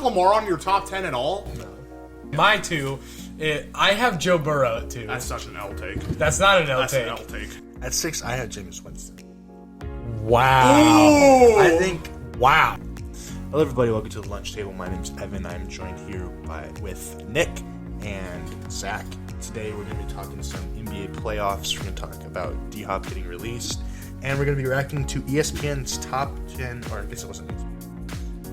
Lamar on your top 10 at all? My 2, I have Joe Burrow at 2. That's such an L take. That's not an L That's take. an L take. At 6, I had Jameis Winston. Wow. Ooh. I think. Wow. Hello, everybody. Welcome to the lunch table. My name's Evan. I'm joined here with Nick and Zach. Today, we're going to be talking some NBA playoffs. We're going to talk about D-Hop getting released, and we're going to be reacting to ESPN's top 10. Or I guess it wasn't ESPN.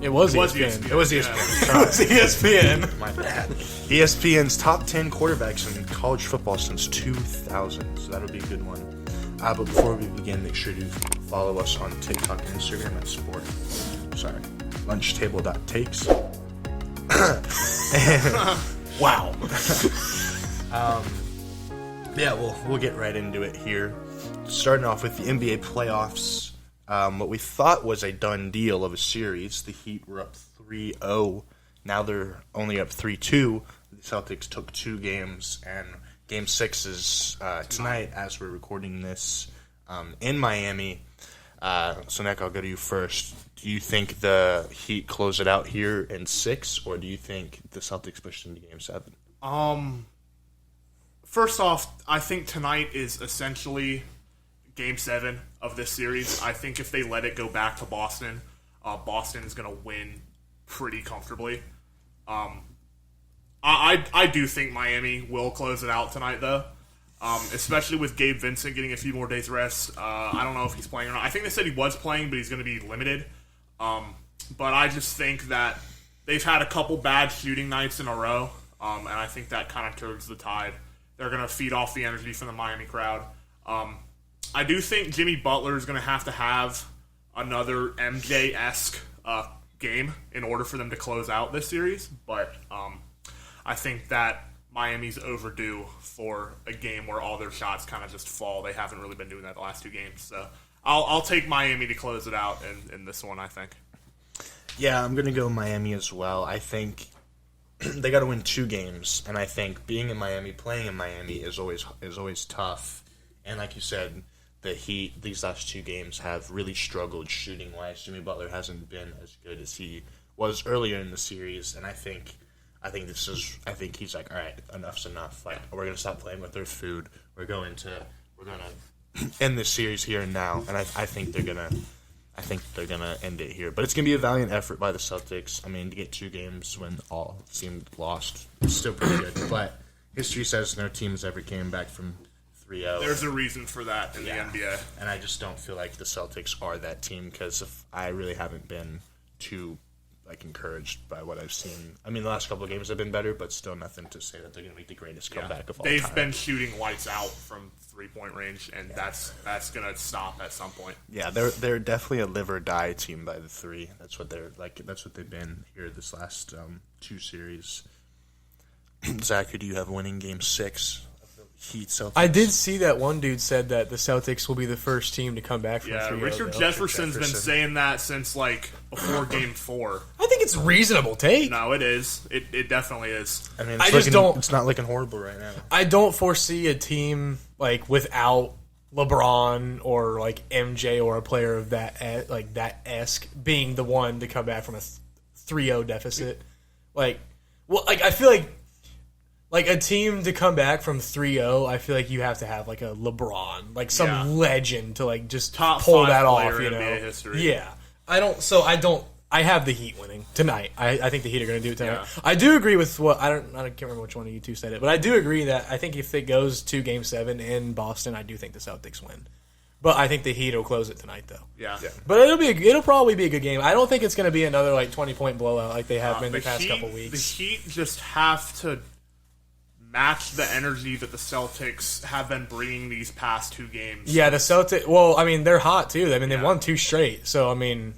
It was ESPN. It was ESPN. It was ESPN. My bad. ESPN's top 10 quarterbacks in college football since 2000. So that'll be a good one. But before we begin, make sure to follow us on TikTok and Instagram at lunchtable.takes. Wow. Yeah, we'll get right into it here. Starting off with the NBA playoffs, what we thought was a done deal of a series. The Heat were up 3-0. Now they're only up 3-2. The Celtics took 2 games, and Game 6 is tonight as we're recording this in Miami. So, Nick, I'll go to you first. Do you think the Heat close it out here in 6, or do you think the Celtics push into Game 7? First off, I think tonight is essentially Game 7 of this series. I think if they let it go back to Boston, Boston is going to win pretty comfortably. I do think Miami will close it out tonight, though, especially with Gabe Vincent getting a few more days rest. I don't know if he's playing or not. I think they said he was playing, but he's going to be limited. But I just think that they've had a couple bad shooting nights in a row, and I think that kind of turns the tide. They're going to feed off the energy from the Miami crowd. I do think Jimmy Butler is going to have another MJ-esque game in order for them to close out this series, but I think that Miami's overdue for a game where all their shots kind of just fall. They haven't really been doing that the last 2 games, so I'll take Miami to close it out in this one, I think. Yeah, I'm going to go Miami as well. I think they got to win 2 games, and I think being in Miami, playing in Miami is always tough. And like you said, the Heat these last 2 games have really struggled shooting-wise. Jimmy Butler hasn't been as good as he was earlier in the series, and I think he's like, all right, enough's enough. Like, we're gonna stop playing with their food. We're gonna end this series here and now. And I think they're gonna end it here. But it's gonna be a valiant effort by the Celtics. I mean, to get 2 games when all seemed lost is still pretty good. But history says no teams ever came back from 3-0. There's a reason for that in the NBA. And I just don't feel like the Celtics are that team because I really haven't been too encouraged by what I've seen. I mean, the last couple of games have been better, but still nothing to say that they're going to make the greatest comeback of all time. They've been shooting lights out from 3-point range, and that's going to stop at some point. Yeah, they're definitely a live or die team by the 3. That's what they're like. That's what they've been here this last 2 series. Zach, who do you have winning Game 6? Heat Celtics. I did see that one dude said that the Celtics will be the first team to come back from 3-0. Richard Jefferson's been saying that since before Game 4. I think it's a reasonable take. No, it is. It definitely is. I mean, it's not looking horrible right now. I don't foresee a team without LeBron or MJ or a player of that esque being the one to come back from a 3-0 deficit. I feel like a team to come back from 3-0, I feel like you have to have a LeBron, some legend to just top pull 5 that off. player in You know, NBA history. Yeah. I have the Heat winning tonight. I think the Heat are going to do it tonight. Yeah. I do agree with what I can't remember which one of you two said it, but I do agree that I think if it goes to Game 7 in Boston, I do think the Celtics win. But I think the Heat will close it tonight, though. Yeah. But it'll probably be a good game. I don't think it's going to be another 20-point blowout like they have been the past couple weeks. The Heat just have to match the energy that the Celtics have been bringing these past 2 games. Yeah, the Celtics. Well, I mean, they're hot too. I mean, they've won 2 straight. So I mean,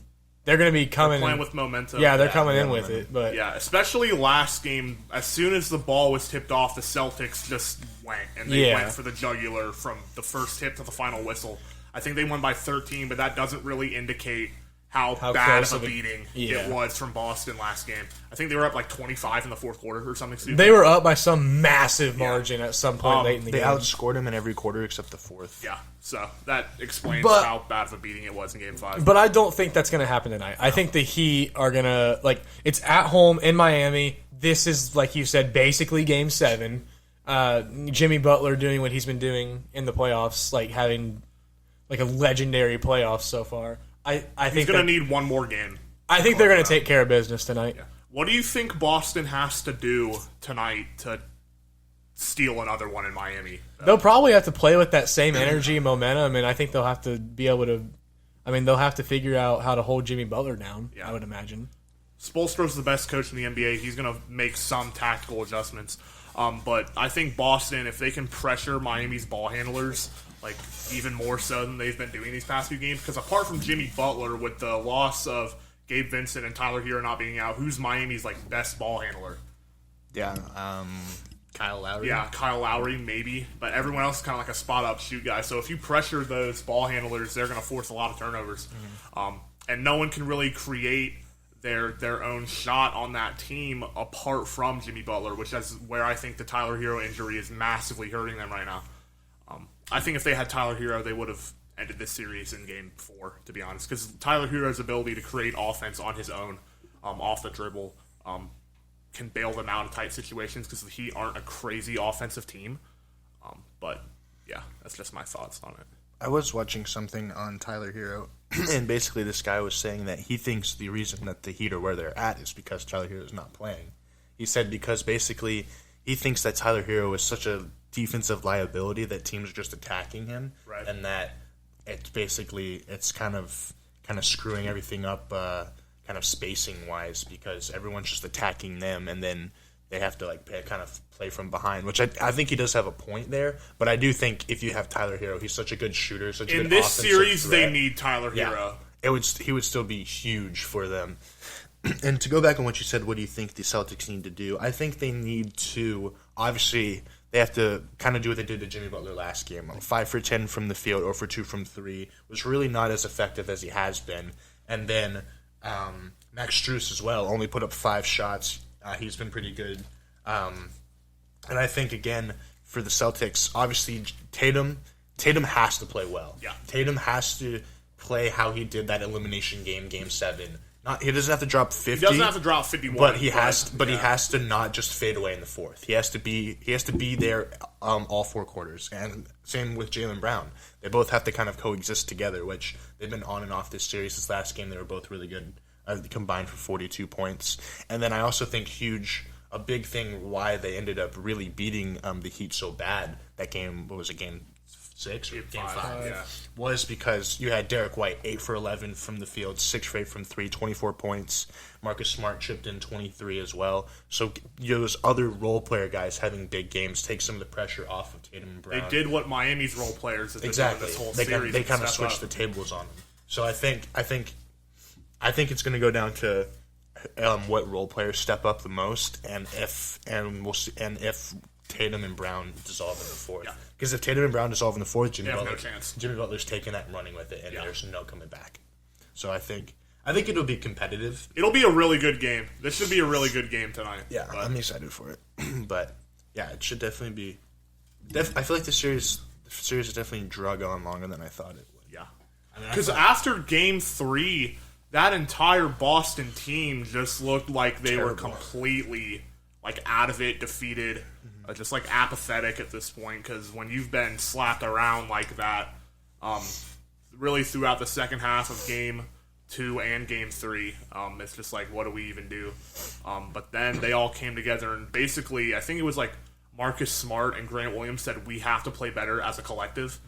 they're going to be coming. They're playing with momentum. Yeah, they're coming in with it. But yeah, especially last game. As soon as the ball was tipped off, the Celtics just went and they went for the jugular from the first tip to the final whistle. I think they won by 13, but that doesn't really indicate how bad close of of a a- beating yeah. it was from Boston last game. I think they were up like 25 in the fourth quarter or something stupid. They were up by some massive margin at some point late in the They game. outscored him in every quarter except the fourth. Yeah, so that explains But- how bad of a beating it was in Game 5. But I don't think that's going to happen tonight. I think the Heat are going to, like, it's at home in Miami. This is, like you said, basically Game 7. Jimmy Butler doing what he's been doing in the playoffs, like having like a legendary playoffs so far. I He's think going to need one more game. I think they're going to take care of business tonight. What do you think Boston has to do tonight to steal another one in Miami? They'll probably have to play with that same energy and momentum, and I think they'll have to be able to. I mean, they'll have to figure out how to hold Jimmy Butler down. Yeah. I would imagine. Spoelstra's the best coach in the NBA. He's going to make some tactical adjustments. But I think Boston, if they can pressure Miami's ball handlers, like even more so than they've been doing these past few games, because apart from Jimmy Butler, with the loss of Gabe Vincent and Tyler Hero not being out, who's Miami's like best ball handler? Yeah. Kyle Lowry. Yeah, Kyle Lowry maybe, but everyone else is kind of like a spot up shoot guy. So if you pressure those ball handlers, they're going to force a lot of turnovers, and no one can really create their own shot on that team apart from Jimmy Butler, which is where I think the Tyler Hero injury is massively hurting them right now. I think if they had Tyler Hero, they would have ended this series in Game 4, to be honest, because Tyler Hero's ability to create offense on his own, off the dribble, can bail them out in tight situations because the Heat aren't a crazy offensive team. But yeah, that's just my thoughts on it. I was watching something on Tyler Hero, and basically this guy was saying that he thinks the reason that the Heat are where they're at is because Tyler Hero is not playing. He said because basically he thinks that Tyler Hero is such a defensive liability that teams are just attacking him, Right. and that it's kind of screwing everything up, kind of spacing wise, because everyone's just attacking them, and then they have to like kind of play from behind, which I think he does have a point there. But I do think if you have Tyler Hero, he's such a good shooter, such a In good this offensive series, threat. they need Tyler Hero. He would still be huge for them. And to go back on what you said, what do you think the Celtics need to do? I think they need to, obviously, they have to kind of do what they did to Jimmy Butler last game. 5 for 10 from the field, 0 for 2 from 3. Was really not as effective as he has been. And then Max Strus as well, only put up 5 shots. He's been pretty good. And I think, again, for the Celtics, obviously Tatum has to play well. Yeah. Tatum has to play how he did that elimination game, Game 7. He doesn't have to drop 50. He doesn't have to drop 51, but he has to not just fade away in the fourth. He has to be there all 4 quarters. And same with Jaylen Brown. They both have to kind of coexist together, which they've been on and off this series. This last game, they were both really good, combined for 42 points. And then I also think a big thing why they ended up really beating the Heat so bad that game. What was it, Game 6 or Game 5? Yeah. Was because you had Derek White 8 for 11 from the field, 6 for 8 from 3, 24 points. Marcus Smart chipped in 23 as well. So those other role player guys having big games take some of the pressure off of Tatum and Brown. They did what Miami's role players have been exactly. doing this whole They series. they kind of step switched the up. tables on them. So I think it's going to go down to what role players step up the most, and if Tatum and Brown dissolve in the fourth. Yeah. Because if Tatum and Brown dissolve in the fourth, They have no chance. Jimmy Butler's taking that and running with it, and Yeah. there's no coming back. So I think it'll be competitive. It'll be a really good game. This should be a really good game tonight. Yeah, But I'm excited for it. But yeah, it should definitely be. I feel like the series has definitely drug on longer than I thought it would. yeah. I mean, Because after Game 3, that entire Boston team just looked like they were Terrible. completely like out of it, defeated, just like apathetic at this point. Because when you've been slapped around like that, really throughout the second half of Game 2 and Game 3, it's just like, what do we even do? But then they all came together and basically, I think it was like Marcus Smart and Grant Williams said, we have to play better as a collective.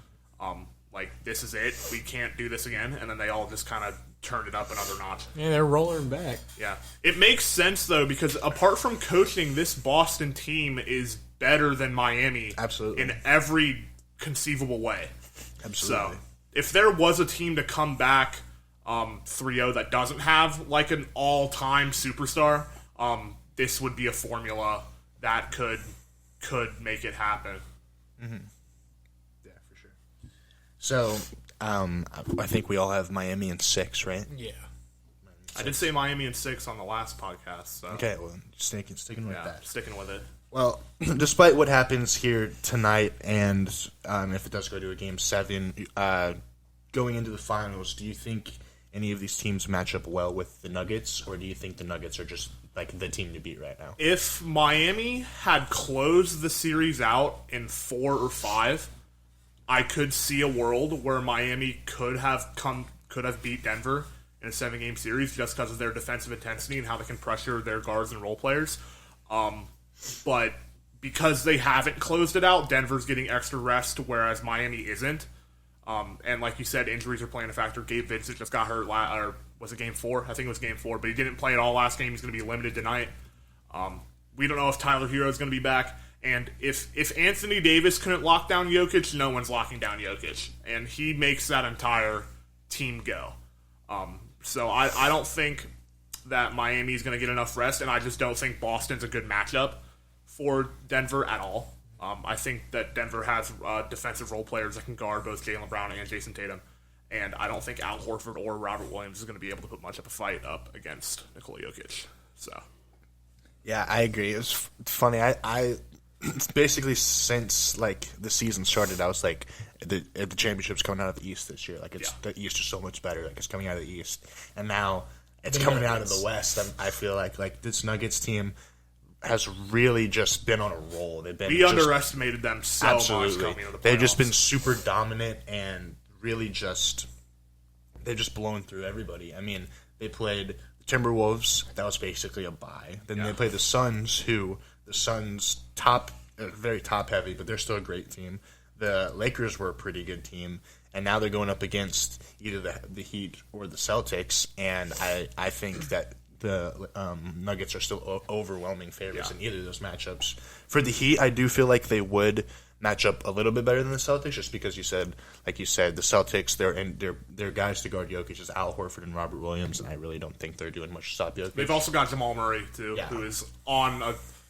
Like, this is it. We can't do this again. And then they all just kind of turned it up another notch. Yeah, they're rolling back. Yeah. It makes sense, though, because apart from coaching, this Boston team is better than Miami. Absolutely. In every conceivable way. Absolutely. So, if there was a team to come back 3-0 that doesn't have, like, an all-time superstar, this would be a formula that could make it happen. Yeah, for sure. So I think we all have Miami in 6, right? Yeah. I did say Miami in 6 on the last podcast. So. Okay, well, sticking with Yeah, that. sticking with it. Well, despite what happens here tonight, and if it does go to a Game 7, going into the finals, do you think any of these teams match up well with the Nuggets, or do you think the Nuggets are just like the team to beat right now? If Miami had closed the series out in 4 or 5, I could see a world where Miami could have beat Denver in a 7-game series just because of their defensive intensity and how they can pressure their guards and role players. But because they haven't closed it out, Denver's getting extra rest, whereas Miami isn't. And like you said, injuries are playing a factor. Gabe Vincent just got hurt, or was it Game 4? I think it was Game 4, but he didn't play at all last game. He's going to be limited tonight. We don't know if Tyler Hero is going to be back. And if Anthony Davis couldn't lock down Jokic, no one's locking down Jokic. And he makes that entire team go. So I don't think that Miami's going to get enough rest, and I just don't think Boston's a good matchup for Denver at all. I think that Denver has defensive role players that can guard both Jaylen Brown and Jason Tatum, and I don't think Al Horford or Robert Williams is going to be able to put much of a fight up against Nikola Jokic. So, Yeah, I agree. It was funny. I basically since like the season started, I was like, the championship's coming out of the East this year. Like the East is so much better. Like it's coming out of the East, and now it's coming out of the West. I feel like this Nuggets team has really just been on a roll. We underestimated them so much coming into the playoffs. They've just been super dominant and really they've just blown through everybody. I mean, they played the Timberwolves. That was basically a bye. Then they played the Suns, the Suns very top heavy, but they're still a great team. The Lakers were a pretty good team, and now they're going up against either the Heat or the Celtics, and I think that the Nuggets are still overwhelming favorites in either of those matchups. For the Heat, I do feel like they would match up a little bit better than the Celtics, just because like you said, the Celtics, their guys to guard Jokic is Al Horford and Robert Williams, and I really don't think they're doing much to stop Jokic. They've also got Jamal Murray too, who is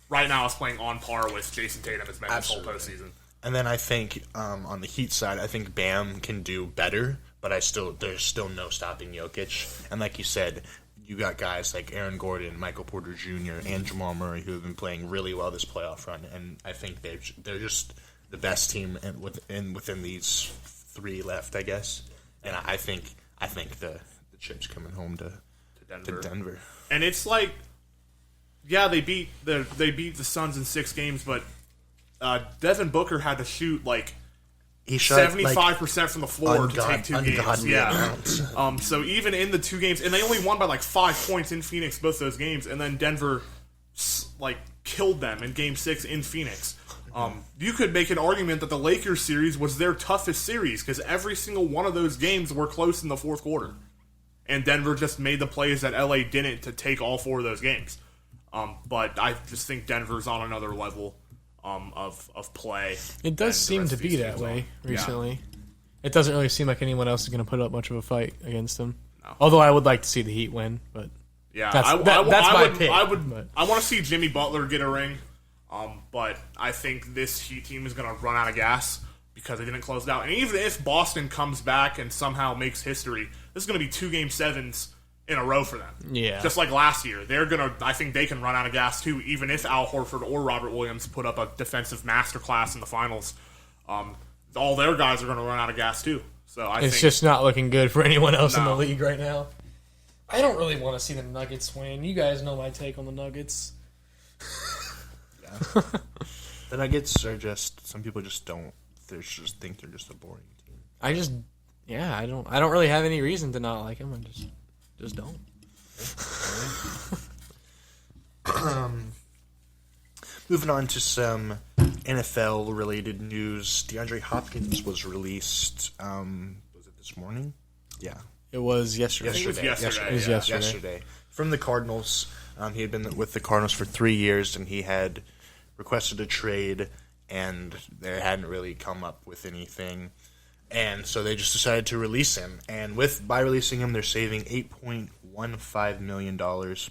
right now is playing on par with Jason Tatum has been this whole postseason. And then I think on the Heat side, I think Bam can do better, but there's still no stopping Jokic. And like you said, you got guys like Aaron Gordon, Michael Porter Jr., and Jamal Murray who have been playing really well this playoff run. And I think they're just the best team within these 3 left, I guess. And I think the chip's coming home to Denver. And it's like, yeah, they beat the Suns in 6 games, but Devin Booker had to shoot he shot 75% from the floor to take 2 games. Yeah. So even in the 2 games, and they only won by 5 points in Phoenix both those games, and then Denver killed them in Game 6 in Phoenix. You could make an argument that the Lakers series was their toughest series because every single one of those games were close in the fourth quarter, and Denver just made the plays that LA didn't to take all 4 of those games. But I just think Denver's on another level of play. It does seem to be that way recently. Yeah. It doesn't really seem like anyone else is going to put up much of a fight against them. No. Although I would like to see the Heat win, but yeah, that's my pick. I want to see Jimmy Butler get a ring, but I think this Heat team is going to run out of gas because they didn't close it out. And even if Boston comes back and somehow makes history, this is going to be 2 Game 7s in a row for them. Yeah. Just like last year. I think they can run out of gas too, even if Al Horford or Robert Williams put up a defensive masterclass in the finals. All their guys are going to run out of gas too. So it's just not looking good for anyone else in the league right now. I don't really want to see the Nuggets win. You guys know my take on the Nuggets. Yeah. The Nuggets are some people just don't. They just think they're just a boring team. I don't really have any reason to not like them. I just don't. Moving on to some NFL-related news. DeAndre Hopkins was released. Was it this morning? Yeah. It was yesterday. It was yesterday. From the Cardinals. He had been with the Cardinals for 3 years, and he had requested a trade, and they hadn't really come up with anything. And so they just decided to release him. And by releasing him, they're saving $8.15 million,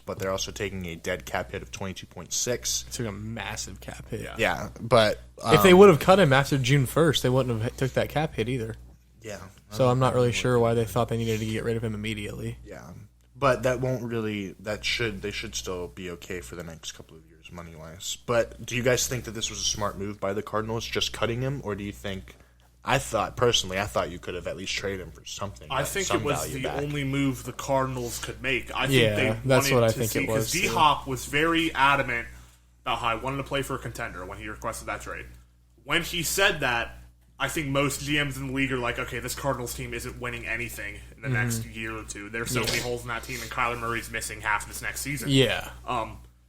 but they're also taking a dead cap hit of $22.6. Took a massive cap hit. Yeah, but if they would have cut him after June 1st, they wouldn't have took that cap hit either. Yeah. So I'm not really sure why they thought they needed to get rid of him immediately. Yeah. But that won't really. They should still be okay for the next couple of years, money wise. But do you guys think that this was a smart move by the Cardinals, just cutting him, or do you think? I thought you could have at least traded him for something. I think some it was value the back. only move the Cardinals could make. I think Yeah, they that's wanted what I to think see, it was, because too. D-Hop was very adamant about how he wanted to play for a contender when he requested that trade. When he said that, I think most GMs in the league are like, okay, this Cardinals team isn't winning anything in the next year or two. There's so many holes in that team, and Kyler Murray's missing half this next season. Yeah.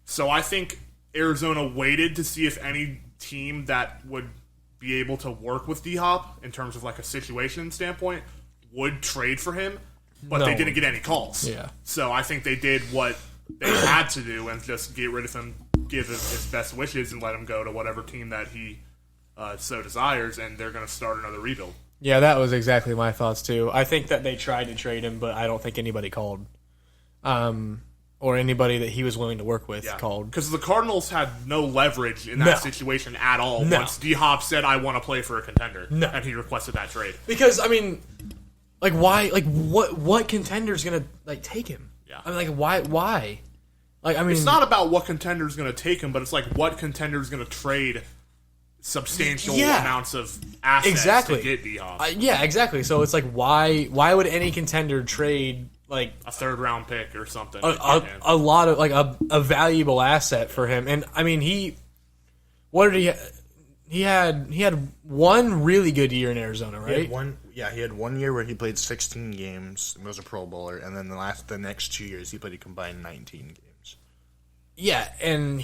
So I think Arizona waited to see if any team that would be able to work with D-Hop in terms of like a situation standpoint would trade for him, but they No. didn't get any calls. Yeah. So I think they did what they had to do and just get rid of him, give his best wishes, and let him go to whatever team that he so desires, and they're going to start another rebuild. Yeah, that was exactly my thoughts too. I think that they tried to trade him, but I don't think anybody called. Or anybody that he was willing to work with called. Because the Cardinals had no leverage in that No. situation at all No. once D-Hop said, I want to play for a contender, No. and he requested that trade. Because I mean, like why? Like what contender's gonna like take him? Yeah. I mean, like why? Like I mean, It's not about what contender's going to take him, but it's like what contender's going to trade substantial Yeah. amounts of assets Exactly. to get D-Hop. yeah, exactly. So it's like why would any contender trade like A third-round pick or something. a lot of like a valuable asset for him? And I mean, he had one really good year in Arizona, He had right? he had 1 year where he played 16 games and was a Pro Bowler, and then the next 2 years he played a combined 19 games. Yeah, and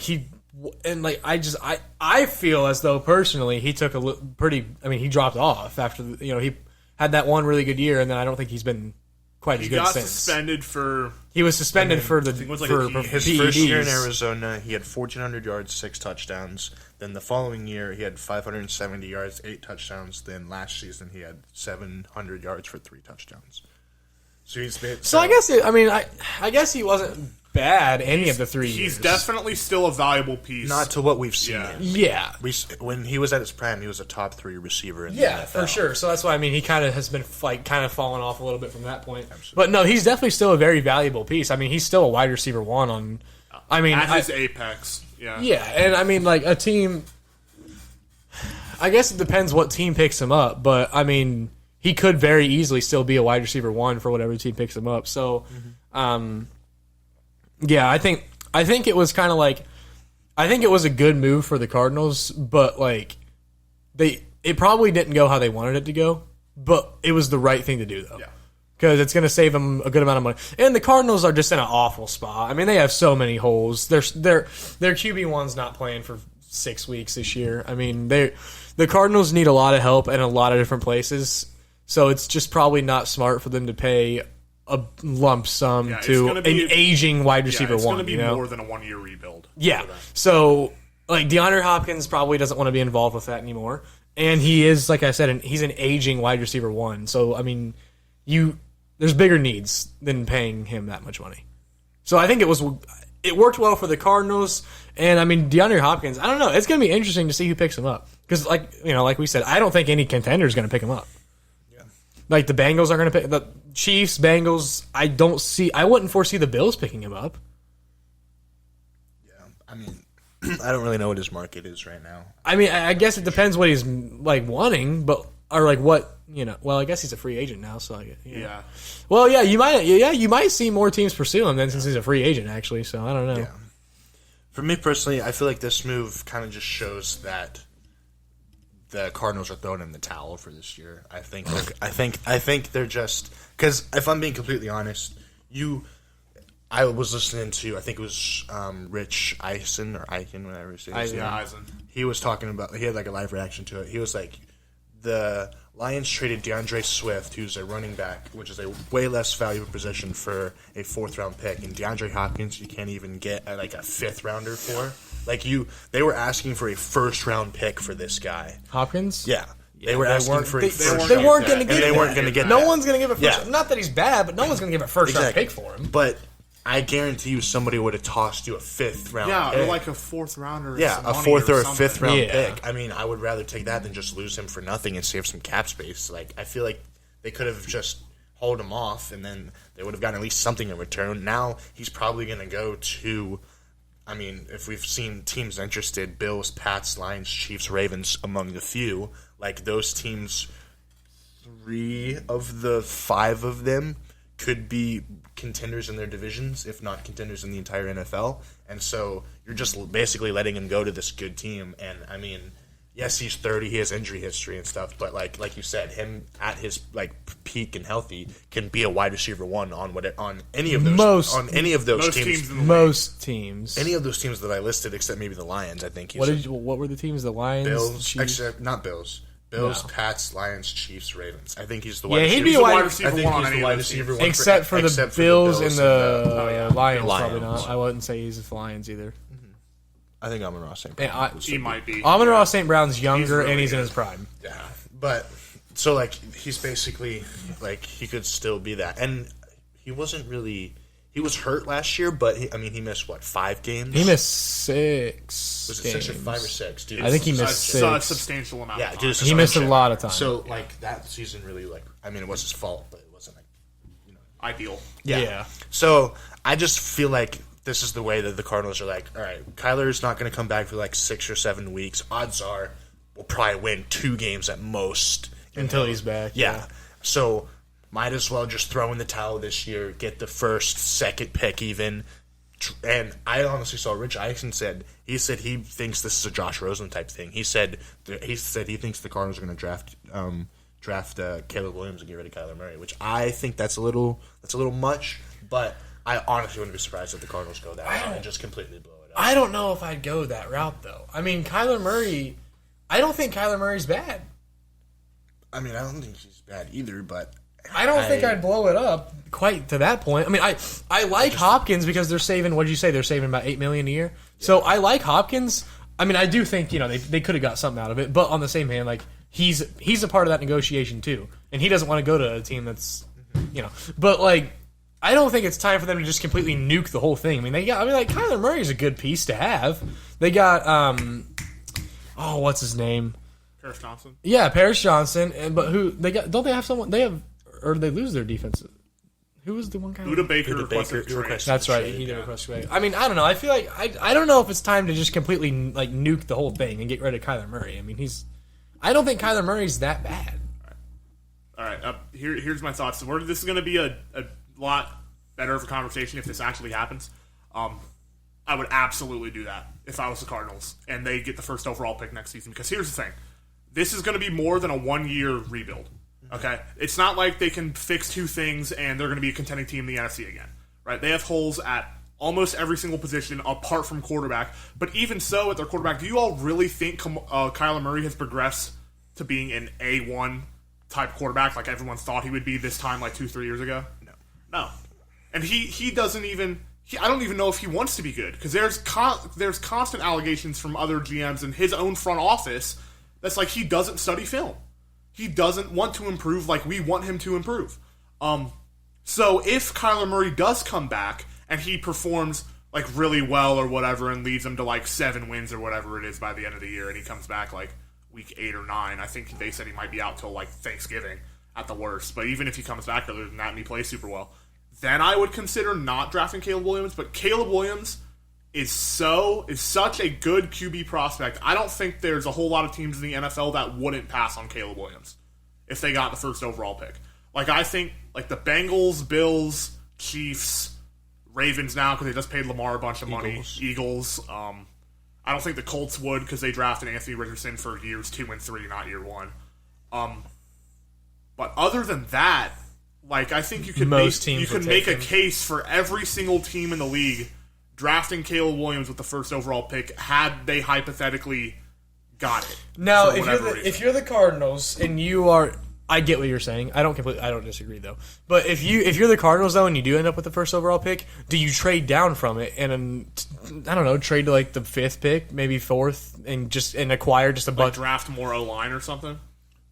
I feel as though personally he took he dropped off after he had that one really good year, and then I don't think he's been quite he as good got since. suspended for... He was suspended for the it was like for a PED. His PEDs. first year in Arizona, he had 1,400 yards, 6 touchdowns. Then the following year, he had 570 yards, 8 touchdowns. Then last season, he had 700 yards for 3 touchdowns. So he's been, So I guess he wasn't bad any of the 3 years. He's definitely still a valuable piece. not to what we've seen. Yeah. Yeah. When he was at his prime, he was a top 3 receiver in the Yeah, NFL. for sure. So that's why he kind of has been falling off a little bit from that point. Absolutely. But no, he's definitely still a very valuable piece. I mean, he's still a wide receiver one on. At his apex. Yeah. Yeah, and I mean, like a team. I guess it depends what team picks him up, but I mean, he could very easily still be a wide receiver one for whatever team picks him up. So, yeah, I think it was kind of like, I think it was a good move for the Cardinals, but like it probably didn't go how they wanted it to go, but it was the right thing to do though. Yeah. Because it's going to save them a good amount of money. And the Cardinals are just in an awful spot. I mean, they have so many holes. Their QB1's not playing for 6 weeks this year. I mean, the Cardinals need a lot of help in a lot of different places. So it's just probably not smart for them to pay a lump sum it's to gonna an be- aging wide receiver it's one. going to be you know? more than a 1 year rebuild. Yeah. So, like, DeAndre Hopkins probably doesn't want to be involved with that anymore. And he is, like I said, he's an aging wide receiver one. So, I mean, there's bigger needs than paying him that much money. So I think it worked well for the Cardinals. And, I mean, DeAndre Hopkins, I don't know. It's going to be interesting to see who picks him up. Because, like we said, I don't think any contender is going to pick him up. Yeah. Like, the Bengals are going to pick the Chiefs, Bengals. I wouldn't foresee the Bills picking him up. Yeah. I mean, I don't really know what his market is right now. I mean, I guess it depends what he's like wanting, or like what Well, I guess he's a free agent now, so Yeah. Well, yeah, you might see more teams pursue him then since he's a free agent actually. So I don't know. Yeah. For me personally, I feel like this move kind of just shows that the Cardinals are throwing in the towel for this year. I think they're just, because if I'm being completely honest, I was listening to, I think it was Rich Eisen or Eichen, whatever his name is. Yeah, Eisen. He was talking about, he had like a live reaction to it. He was like, the Lions traded DeAndre Swift, who's a running back, which is a way less valuable position, for a 4th-round pick. And DeAndre Hopkins, you can't even get like a 5th-rounder for. Like they were asking for a 1st-round pick for this guy. Hopkins? Yeah. They were asking for a They first-round weren't pick. going to And give. they weren't going to get No that. one's going to give a first. Yeah. Not that he's bad, but no one's going to give a first-round Exactly. pick for him. But I guarantee you somebody would have tossed you a 5th-round Yeah, pick. or like a 4th rounder. Yeah, some a money 4th or a something. 5th round Yeah. pick. I mean, I would rather take that than just lose him for nothing and save some cap space. Like, I feel like they could have just hold him off, and then they would have gotten at least something in return. Now he's probably going to go to, I mean, if we've seen teams interested, Bills, Pats, Lions, Chiefs, Ravens among the few, like those teams, 3 of the 5 of them could be contenders in their divisions, if not contenders in the entire NFL. And so you're just basically letting him go to this good team. And I mean, yes, he's 30, he has injury history and stuff, but like you said, him at his like peak and healthy can be a wide receiver 1 on any of those teams. Most teams. Any of those teams that I listed, except maybe the Lions. I think he's what were the teams? The Lions, Bills, Chiefs? except not Bills. Bills, Pats, Lions, Chiefs, Ravens. I think he's the Yeah, wide he'd receiver. be a wide receiver I think one on he's any the of wide those receiver teams. one Except for the Bills and the Lions, probably Lions. not. I wouldn't say he's the Lions either. I think Amon-Ra St. And Brown. He might be. Amon-Ra St. Brown's younger really and he's in good. his prime. Yeah, but so like he's basically like he could still be that, and he wasn't really. He was hurt last year, but he missed what 5 games? He missed 6. Was it games. 6 or 5 or 6? Dude, I think he it's missed such- a 6. substantial amount. Yeah, of dude, time. He missed a lot of time. So like that season really it was his fault, but it wasn't like Ideal. Yeah. So I just feel like this is the way that the Cardinals are like, all right, Kyler's not going to come back for like 6 or 7 weeks. Odds are we'll probably win 2 games at most Until he's back. Yeah. So might as well just throw in the towel this year, get the first, second pick even. And I honestly saw Rich Eisen said he thinks this is a Josh Rosen type thing. He said he thinks the Cardinals are going to draft Caleb Williams and get rid of Kyler Murray, which I think that's a little much. But I honestly wouldn't be surprised if the Cardinals go that route and just completely blow it up. I don't know if I'd go that route, though. I mean, Kyler Murray, I don't think Kyler Murray's bad. I mean, I don't think he's bad either, but I don't think I'd blow it up quite to that point. I mean, I like Hopkins because they're saving, what did you say? They're saving about $8 million a year. Yeah. So I like Hopkins. I mean, I do think, they could have got something out of it, but on the same hand, like, he's a part of that negotiation too. And he doesn't want to go to a team that's, but like, I don't think it's time for them to just completely nuke the whole thing. I mean, Kyler Murray's a good piece to have. They got, what's his name? Paris Johnson. Yeah, Paris Johnson. But who they got? Don't they have someone? They have, or they lose their defense. Who was the one guy? Uda Baker requested a trade. That's right. He did request a trade. I mean, I don't know. I feel like I don't know if it's time to just completely like nuke the whole thing and get rid of Kyler Murray. I mean, I don't think Kyler Murray's that bad. All right. Here's my thoughts. This is going to be a lot better of a conversation if this actually happens. I would absolutely do that if I was the Cardinals and they get the first overall pick next season. Because here's the thing. This is going to be more than a 1-year rebuild. Okay? It's not like they can fix 2 things and they're going to be a contending team in the NFC again. Right? They have holes at almost every single position apart from quarterback. But even so, at their quarterback, do you all really think Kyler Murray has progressed to being an A1 type quarterback like everyone thought he would be this time like 2-3 years ago? No. And he doesn't even... I don't even know if he wants to be good because there's constant allegations from other GMs in his own front office that's like he doesn't study film. He doesn't want to improve like we want him to improve. So if Kyler Murray does come back and he performs like really well or whatever and leads them to like 7 wins or whatever it is by the end of the year and he comes back like week 8 or 9, I think they said he might be out till like Thanksgiving at the worst. But even if he comes back earlier than that and he plays super well, then I would consider not drafting Caleb Williams. But Caleb Williams is such a good QB prospect. I don't think there's a whole lot of teams in the NFL that wouldn't pass on Caleb Williams if they got the first overall pick. Like I think like the Bengals, Bills, Chiefs, Ravens now because they just paid Lamar a bunch of money. Eagles. I don't think the Colts would because they drafted Anthony Richardson for years 2 and 3, not year 1. But other than that, like I think you could make a case for every single team in the league drafting Caleb Williams with the first overall pick had they hypothetically got it. Now, if you're the Cardinals and you are, I get what you're saying. I don't disagree though. But if you're the Cardinals though and you do end up with the first overall pick, do you trade down from it and I don't know, trade to like the 5th pick, maybe 4th, and acquire just a bunch, draft more O-line or something?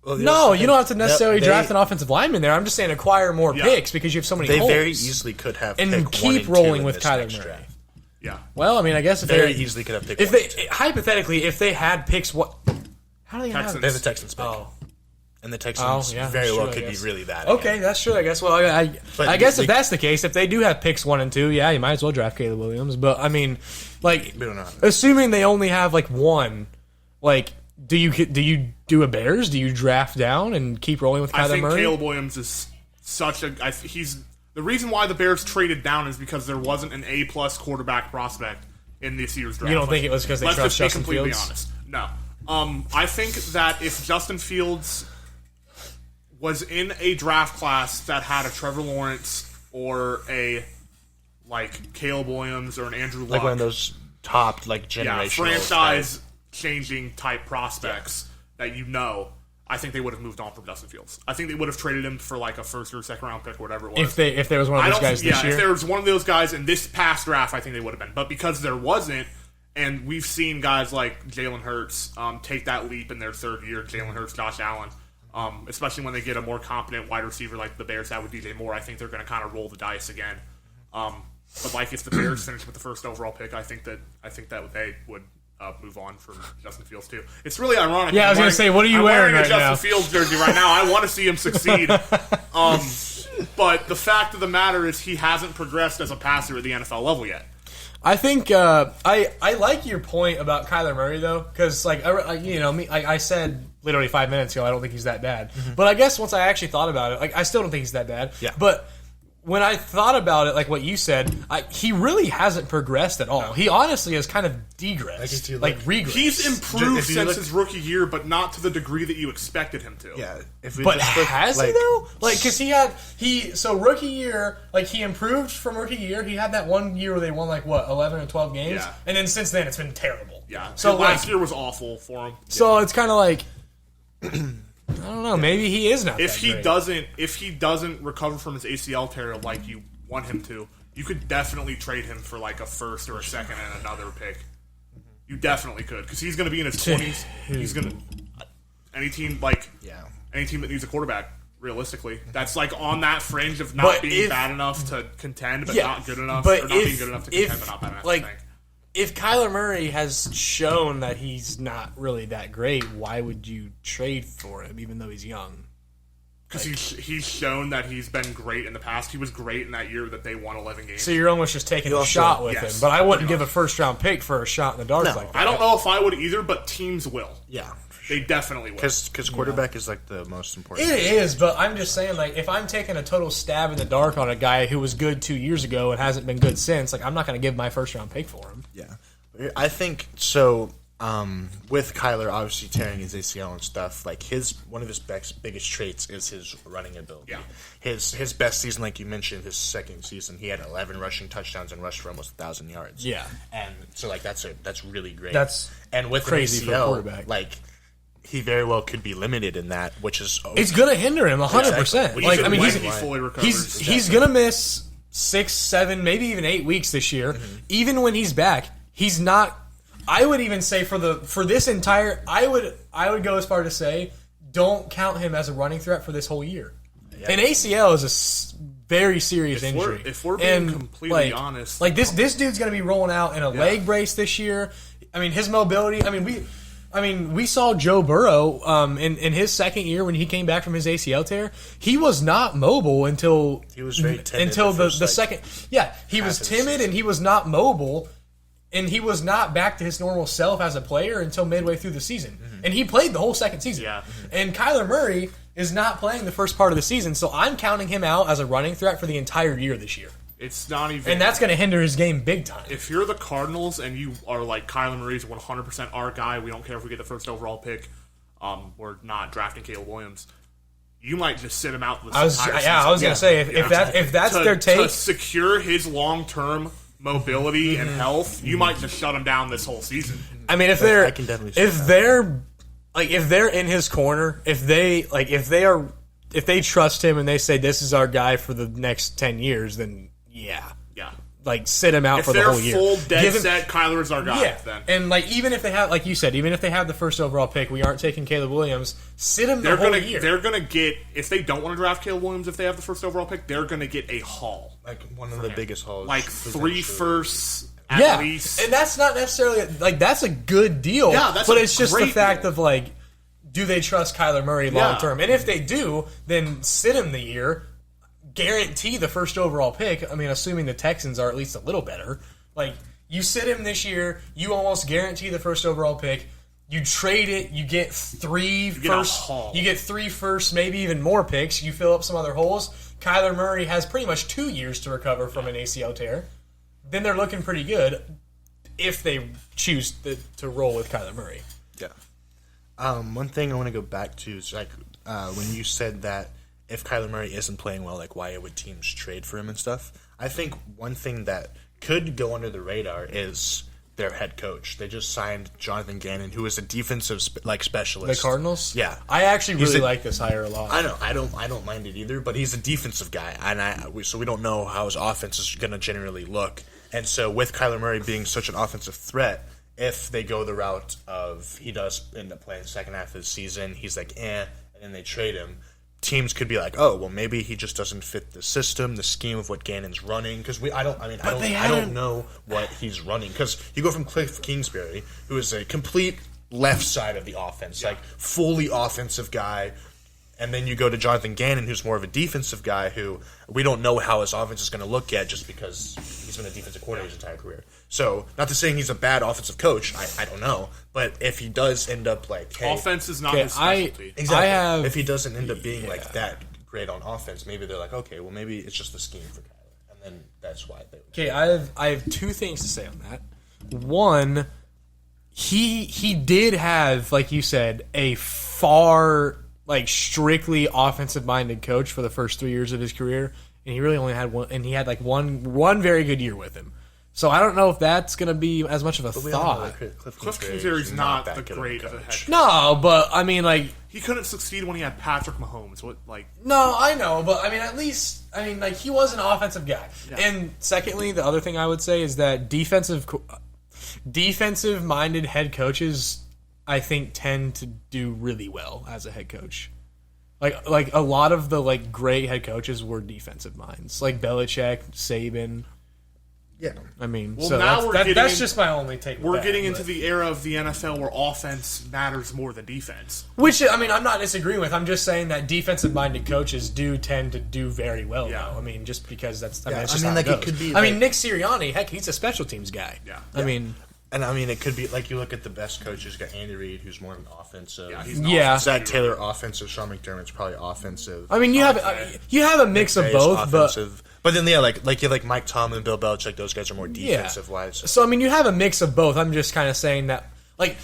Well, no, you don't have to necessarily draft an offensive lineman there. I'm just saying acquire more picks because you have so many holes. They very easily could have and keep rolling with Kyler Murray. Draft. Yeah. Well, I mean, I guess if very easily could have picked hypothetically, if they had picks, how do they have Texans. They have the Texans pick. Oh. And the Texans very well could be really bad. Okay, again. that's true. I guess. Well, I guess if that's the case, if they do have picks 1 and 2, yeah, you might as well draft Caleb Williams. But I mean, like, We don't know. assuming they only have like one, like, do you do a Bears? Do you draft down and keep rolling with I Kyler think Murray? Caleb Williams is such a. He's the reason why the Bears traded down is because there wasn't an A+ quarterback prospect in this year's draft. You don't think it was because they Let's trust just be Justin completely Fields? honest. No. I think that if Justin Fields was in a draft class that had a Trevor Lawrence or a like Caleb Williams or an Andrew Luck, Like one of those top like generational franchise changing type prospects that I think they would have moved on from Justin Fields. I think they would have traded him for like a first or second round pick or whatever it was. If there was one of those guys this year, if there was one of those guys in this past draft, I think they would have been. But because there wasn't, and we've seen guys like Jalen Hurts take that leap in their third year, Jalen Hurts, Josh Allen, especially when they get a more competent wide receiver like the Bears had with DJ Moore, I think they're going to kind of roll the dice again. But like if the Bears finish with the first overall pick, I think that they would move on from Justin Fields too. It's really ironic. Yeah, I was going to say, what are you I'm wearing a right now? Justin Fields jersey right now. I want to see him succeed. But the fact of the matter is he hasn't progressed as a passer at the NFL level yet. I think I like your point about Kyler Murray though, because like I said literally 5 minutes ago, I don't think he's that bad. But I guess once I actually thought about it, like I still don't think he's that bad. Yeah. But when I thought about it, like what you said, he really hasn't progressed at all. No. He honestly has kind of degressed, like regressed. He's improved since his rookie year, but not to the degree that you expected him to. Yeah, but has he though? Like, because so rookie year, like he improved from rookie year. He had that 1 year where they won like 11 or 12 games, and then since then it's been terrible. Yeah, so last year was awful for him. So it's kind of like. I don't know. Maybe he is not. If he doesn't recover from his ACL tear like you want him to, you could definitely trade him for like a first or a second and another pick. You definitely could because he's going to be in his 20s. He's going to any team that needs a quarterback. Realistically, that's like on that fringe of not being bad enough to contend, but not good enough, or not being good enough to contend, but not bad enough. Like, if Kyler Murray has shown that he's not really that great, why would you trade for him, even though he's young? Because he's shown that he's been great in the past. He was great in that year that they won 11 games. So you're almost just taking a shot with him. But I wouldn't give a first-round pick for a shot in the dark like that. I don't know if I would either, but teams will. Yeah. They definitely will. Because quarterback is like the most important. It is, but I'm just saying, like, if I'm taking a total stab in the dark on a guy who was good 2 years ago and hasn't been good since, like, I'm not going to give my first-round pick for him. Yeah. I think, so, with Kyler obviously tearing his ACL and stuff, like, one of his biggest traits is his running ability. Yeah. His best season, like you mentioned, his second season, he had 11 rushing touchdowns and rushed for almost 1,000 yards. Yeah. And so, like, that's really great. And with crazy an ACL, for a quarterback. Like, he very well could be limited in that, which is it's going to hinder him 100%. Exactly. Like, I mean, he fully recovers. He's going to miss 6, 7, maybe even 8 weeks this year. Mm-hmm. Even when he's back, he's not. I would even say for this entire, I would go as far to say, don't count him as a running threat for this whole year. Yeah. An ACL is a very serious injury. If we're being completely honest, like this dude's going to be rolling out in a leg brace this year. I mean, his mobility. We saw Joe Burrow in his second year when he came back from his ACL tear. He was not mobile until he was very timid until the second. Yeah, he was timid and he was not mobile, and he was not back to his normal self as a player until midway through the season. Mm-hmm. And he played the whole second season. Yeah. And Kyler Murray is not playing the first part of the season, so I'm counting him out as a running threat for the entire year this year. It's not even, and that's going to hinder his game big time. If you're the Cardinals and you are like Kyler Murray's 100% our guy, we don't care if we get the first overall pick. We're not drafting Caleb Williams. You might just sit him out this entire season. I was going to say if that's their take to secure his long-term mobility and health, you might just shut him down this whole season. I mean, if they're in his corner, if they trust him and they say this is our guy for the next 10 years, then yeah. Like, sit him out for the whole year. If they're full dead set, Kyler is our guy. Then. And like, even if they have, like you said, even if they have the first overall pick, we aren't taking Caleb Williams. Sit him the whole year. They're gonna get, if they don't want to draft Caleb Williams, if they have the first overall pick, they're gonna get a haul, like one of the biggest hauls, like 3 firsts at least. And that's not necessarily like that's a good deal. Yeah, that's but it's just the fact deal. of like, do they trust Kyler Murray long term? And if they do, then sit him the year, guarantee the first overall pick. I mean, assuming the Texans are at least a little better. Like, you sit him this year, you almost guarantee the first overall pick. You trade it, you get three first, maybe even more picks. You fill up some other holes. Kyler Murray has pretty much 2 years to recover from an ACL tear. Then they're looking pretty good if they choose to roll with Kyler Murray. Yeah. One thing I want to go back to is like when you said that if Kyler Murray isn't playing well, like why would teams trade for him and stuff? I think one thing that could go under the radar is their head coach. They just signed Jonathan Gannon, who is a defensive specialist. The Cardinals? Yeah, I actually really like this hire a lot. I know. I don't mind it either. But he's a defensive guy, and so we don't know how his offense is going to generally look. And so with Kyler Murray being such an offensive threat, if they go the route of he does end up playing the second half of the season, he's like, and then they trade him, teams could be like, oh, well, maybe he just doesn't fit the system, the scheme of what Gannon's running. Because I don't know what he's running. Because you go from Cliff Kingsbury, who is a complete left side of the offense, like fully offensive guy. And then you go to Jonathan Gannon, who's more of a defensive guy who we don't know how his offense is going to look yet just because he's been a defensive coordinator his entire career. So, not to saying he's a bad offensive coach, I don't know. But if he does end up like... Hey, offense is not his specialty. Exactly. If he doesn't end up being like that great on offense, maybe they're like, okay, well, maybe it's just the scheme for Kyler. And then that's why they... Okay, I have two things to say on that. One, he did have, like you said, a far... like strictly offensive-minded coach for the first 3 years of his career, and he really only had one. And he had like one very good year with him. So I don't know if that's going to be as much of a thought. Cliff Kingsbury's not the great of a head coach. No, but I mean, like he couldn't succeed when he had Patrick Mahomes. No, I know, but I mean, at least like he was an offensive guy. Yeah. And secondly, the other thing I would say is that defensive-minded head coaches, I think, tend to do really well as a head coach. Like a lot of the like great head coaches were defensive minds, like Belichick, Saban. Yeah, I mean, well, so now that's just my only take. We're getting into the era of the NFL where offense matters more than defense. Which, I mean, I'm not disagreeing with. I'm just saying that defensive-minded coaches do tend to do very well. Yeah. Though. I mean, just because that's. I Yeah, mean, it's I just mean, how like, it it goes. could be, I mean, like- Nick Sirianni, heck, he's a special teams guy. Yeah. I mean, And I mean, it could be like you look at the best coaches. You got Andy Reid, who's more of an offensive. Yeah, he's Yeah. Zach Taylor, offensive. Sean McDermott's probably offensive. I mean, you have a mix of McVay's both, offensive. But then, yeah, like you have like Mike Tomlin, Bill Belichick. Those guys are more defensive wise. So I mean, you have a mix of both. I'm just kind of saying that, like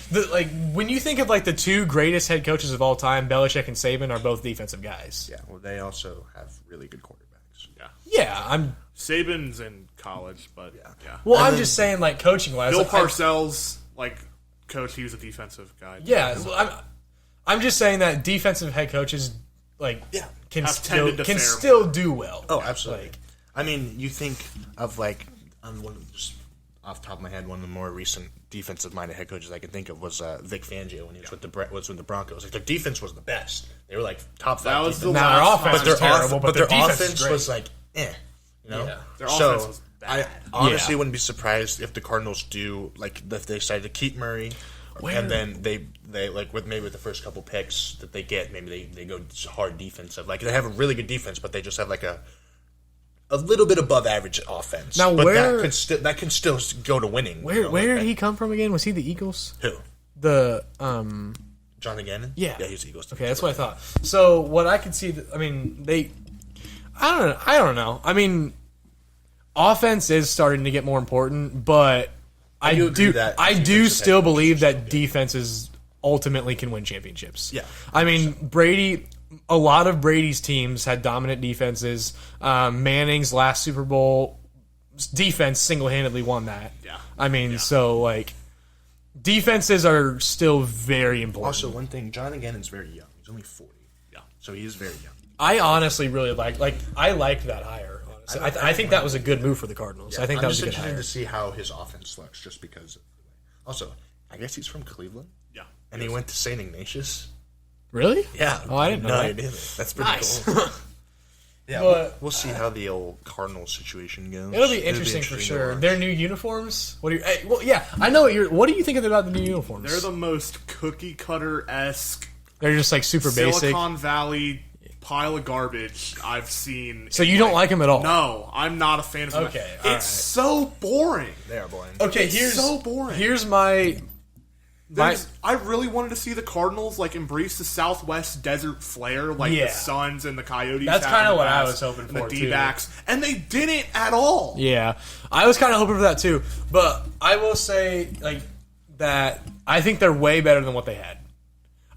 when you think of like the two greatest head coaches of all time, Belichick and Saban are both defensive guys. Yeah, well, they also have really good quarterbacks. Yeah. Yeah, Saban's in college, but yeah. Well, And I'm then- just saying, like coaching wise, Bill like, Parcells, coach, he was a defensive guy. Yeah, well, I'm just saying that defensive head coaches can Have tended to fare still do well. Oh, absolutely. I mean, you think of just off the top of my head, one of the more recent defensive-minded head coaches I can think of was Vic Fangio when he was with the Broncos. Like their defense was the best. They were like top 5. That was the Now their last offense time. was terrible, but their their defense offense is was like, you know. Yeah. Their So offense was bad. I honestly wouldn't be surprised if the Cardinals do if they decide to keep Murray, and then they like with the first couple picks that they get, maybe they go hard defensive. Like they have a really good defense, but they just have like a little bit above average offense. Now, but where- that can still go to winning. Where did he come from again? Was he the Eagles? Who? The Jonathan Gannon? Yeah. Yeah, he's the Eagles. Okay, that's what I thought. So what I could see, I mean, I don't know. I mean, offense is starting to get more important, but I do agree do that I do defensive still head believe coaches that defenses ultimately can win championships. Yeah. I mean, a lot of Brady's teams had dominant defenses. Manning's last Super Bowl defense single-handedly won that. Yeah. I mean, so like defenses are still very important. Also, one thing, Jonathan Gannon's very young. He's only 40. Yeah. So he is very young. I honestly really liked that hire. Honestly, I think that was a good move for the Cardinals. Yeah, I think I'm that was just a good interested hire. to see how his offense looks, just because. Also, I guess he's from Cleveland, Yeah. and he went to St. Ignatius. Really? Yeah. Oh, I didn't know that. That's pretty Nice. cool. Yeah, But- we'll see how the old Cardinals situation goes. It'll be interesting for to sure. watch. Their new uniforms. What do you? Well, yeah, I know what you're. What do you think about the new uniforms? They're the most cookie cutter esque They're just like super basic. Silicon Valley pile of garbage I've seen. So you don't like them at all? No, I'm not a fan of them. Okay, It's all right. so boring. They are boring. Okay, It's here's so boring. Here's my I really wanted to see the Cardinals like embrace the Southwest desert flair, like Yeah. the Suns and the Coyotes. That's have kinda in the what I past, was hoping and for, the too. D-backs, and they didn't at all. Yeah, I was kind of hoping for that too, but I will say like that I think they're way better than what they had.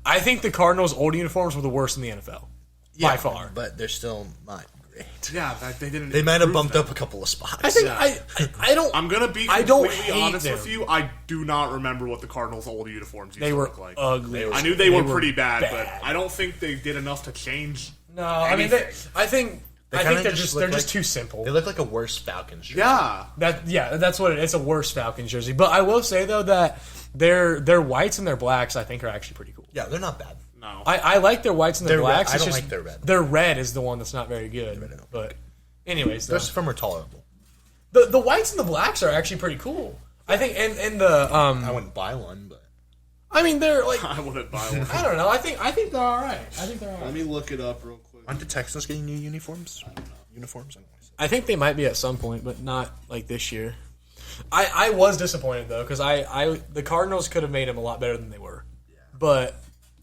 I think the Cardinals' old uniforms were the worst in the NFL by far. But they're still not great. Yeah, they didn't. They might have improve bumped them. up a couple of spots. I think I don't. I'm gonna be I don't completely hate honest them. with you. I do not remember what the Cardinals' old uniforms used They to were look like. ugly. I knew they were pretty bad, bad. but I don't think they did enough to change. No, I mean, I think kinda they're just just look they're just like- too simple. They look like a worse Falcons jersey. Yeah, That's what it is. It's a worse Falcons jersey. But I will say though that their whites and their blacks I think are actually pretty cool. Yeah, they're not bad. no. I like their whites and their Their red- blacks. I It's don't just like their red. Their red is the one that's not very good. But anyways, The though, rest of them are tolerable. the whites and the blacks are actually pretty cool. I think and the I wouldn't buy one, but I mean they're like I wouldn't buy one. I don't know. I think they're all right. I think they're all Let right. me look it up real quick. aren't the Texans getting new uniforms? Uniforms? I don't know. I think they might be at some point, but not like this year. I was disappointed though because the Cardinals could have made them a lot better than they were, but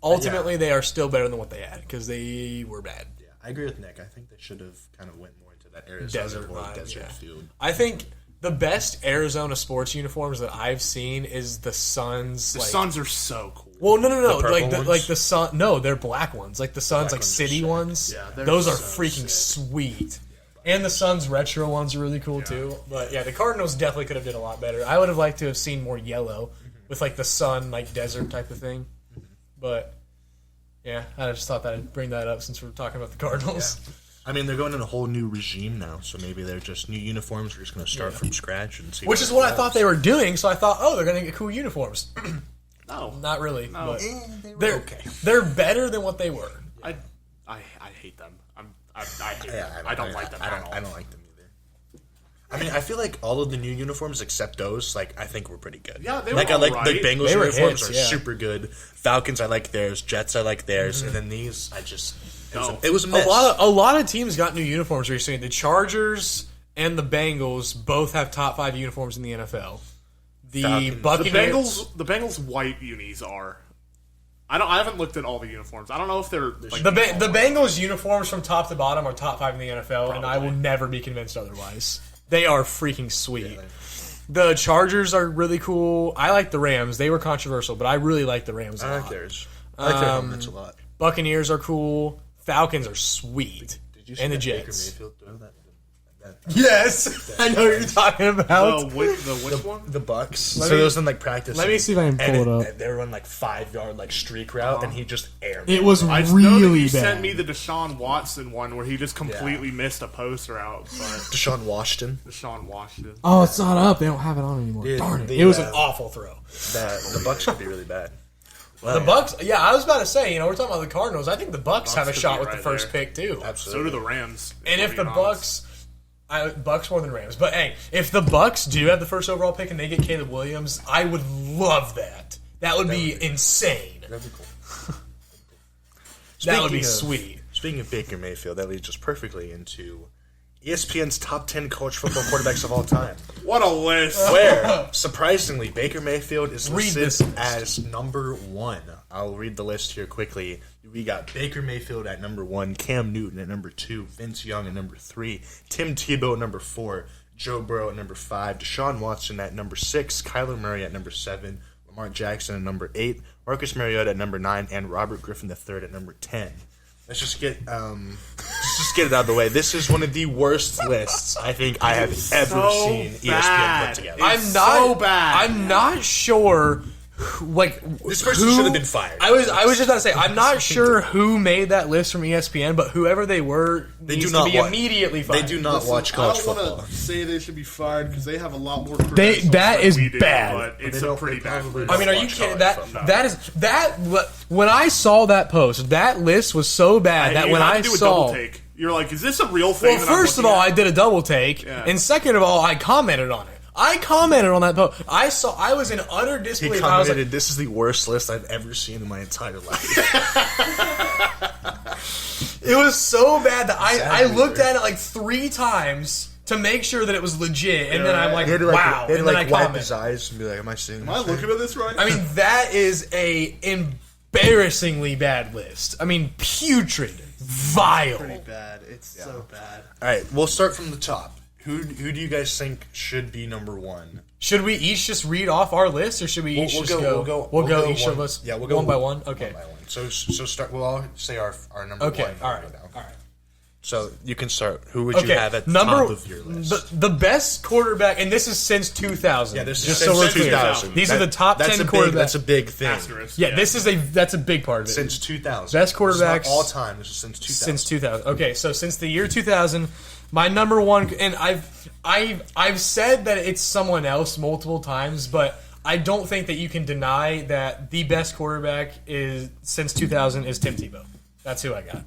ultimately they are still better than what they had because they were bad. Yeah, I agree with Nick. I think they should have kind of went more into that Arizona Desert or vibe, desert yeah. field. I think the best Arizona sports uniforms that I've seen is the Suns. The like, Suns are so cool. Well, no, The purple like ones? like the Sun. No, they're black ones. Like the Suns, like ones are city sick. ones. Yeah, they're those are so freaking sweet. And the Suns retro ones are really cool too. But yeah, the Cardinals definitely could have did a lot better. I would have liked to have seen more yellow with like the sun, like desert type of thing. But yeah, I just thought that I'd bring that up since we're talking about the Cardinals. I mean, they're going in a whole new regime now, so maybe they're just new uniforms. We're just going to start from scratch and see. Which is what I thought they were doing. So I thought, oh, they're going to get cool uniforms. No, Not really. But They're they're okay. They're better than what they were. I hate them. I hate them. I don't like them at all. I don't like them either. I mean, I feel like all of the new uniforms except those, like, I think were pretty good. Yeah, they were like I like alright. the Bengals They were uniforms hits, are yeah. super good. Falcons, I like theirs. Jets, I like theirs, and then these, I just it was a A miss. lot of teams got new uniforms recently. The Chargers and the Bengals both have top 5 uniforms in the NFL. The Falcons. The Buccaneers, the Bengals white unis are. I haven't looked at all the uniforms. I don't know if they're like, the Bengals uniforms from top to bottom are top 5 in the NFL, and I will never be convinced otherwise. They are freaking sweet. The Chargers are really cool. I like the Rams. They were controversial, but I really like the Rams a I like lot. theirs. I like their helmets a lot. Buccaneers are cool. Falcons are sweet. Did you see And the that Baker Jets. Mayfield throw that? Yes, I know what you're talking about. the which one? The Bucks. Let So me- those in like practice. let me see if I can pull it up. And they were on like 5-yard like streak route, and he just aired. It was I know that really you bad. sent me the Deshaun Watson one where he just completely missed a post route, but Deshaun Washington. Deshaun Washington. Oh, it's not up. They don't have it on anymore. Dude, Darn it! the, It was an uh, awful throw. The Bucks could be really bad. The Bucks. Yeah, I was about to say. We're talking about the Cardinals. I think the Bucks have a could shot be with the right first there. pick too. So Absolutely. do the Rams. And if we're the being honest. Bucks more than Rams. But hey, if the Bucks do have the first overall pick and they get Caleb Williams, I would love that. That would be insane. That'd be cool. That would be Speaking of- sweet. Speaking of Baker Mayfield, that leads us perfectly into ESPN's top 10 college football quarterbacks of all time. What a list! Where, surprisingly, Baker Mayfield is Read listed this list. as number 1. I'll read the list here quickly. We got Baker Mayfield at number 1, Cam Newton at number 2, Vince Young at number 3, Tim Tebow at number 4, Joe Burrow at number 5, Deshaun Watson at number 6, Kyler Murray at number 7, Lamar Jackson at number 8, Marcus Mariota at number 9, and Robert Griffin III at number 10. Let's just get it out of the way. This is one of the worst lists I think I have ever so seen ESPN bad. put together. It's so bad. I'm not sure. Like This person should have been fired. I was just about to say I'm not sure who made that list from ESPN, but whoever they were They needs do not to be watch- immediately fired. They do not watch college I don't football. want to say they should be fired because they have a lot more. They that is We do, bad. but it's They a don't- pretty they bad probably list. I mean, are you watch kidding? college That football. when I saw that post, that list was so bad that You when have I to do a saw. double take. You're like, is this a real thing? Well, that I'm first of looking all, at? I did a double take, Yeah. and second of all, I commented on it. I commented on that post. I was in utter He disbelief. I was like, commented, "This is the worst list I've ever seen in my entire life." it was so bad that I Exactly, looked right. at it like 3 times to make sure that it was legit, and then I'm like, He had to, wow. he had to, And then I wipe comment. his eyes and be like, "Am I seeing Am I this?" looking at this right? I mean, that is a embarrassingly bad list. I mean, putrid, vile. Pretty bad. It's so bad. All right, we'll start from the top. Who do you guys think should be number 1? Should we each just read off our list, or should we each just go? We'll go each one, of us. Yeah, we'll go one by one. Okay. One by one. So start. We'll all say our number 1. Okay. All right. We'll go down. All right. So you can start. Who would you Okay. have at the Number top of your list? the best quarterback, and this is since 2000. Yeah, this just is so we're since clear. 2000. These are the top 10 quarterbacks. That's a big thing. Asterisk. Yeah, that's a big part of it. Since 2000. Best quarterbacks- This is not all time. This is since 2000. Since 2000. Okay, so since the year 2000, my number one, and I've said that it's someone else multiple times, but I don't think that you can deny that the best quarterback is since 2000 is Tim Tebow. That's who I got.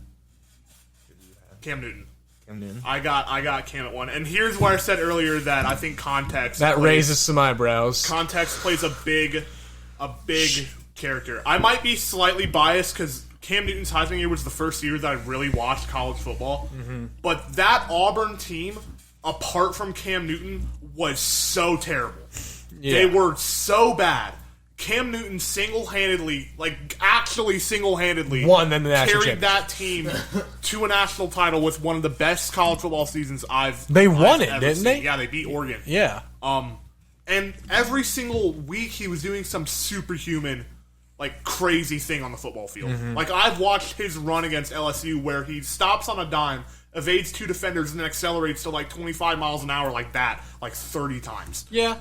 Cam Newton. Cam Newton. I got Cam at 1, and here's where I said earlier that I think context That plays- raises some eyebrows. context plays a big character. I might be slightly biased because Cam Newton's Heisman year was the first year that I really watched college football. But that Auburn team, apart from Cam Newton, was so terrible. They were so bad. Cam Newton single-handedly, actually single-handedly, Won them the national carried that team to a national title with one of the best college football seasons They won it, ever didn't seen. they? Yeah, they beat Oregon. Yeah. And every single week he was doing some superhuman, crazy thing on the football field. I've watched his run against LSU where he stops on a dime, evades 2 defenders, and then accelerates to 25 miles an hour 30 times. Yeah.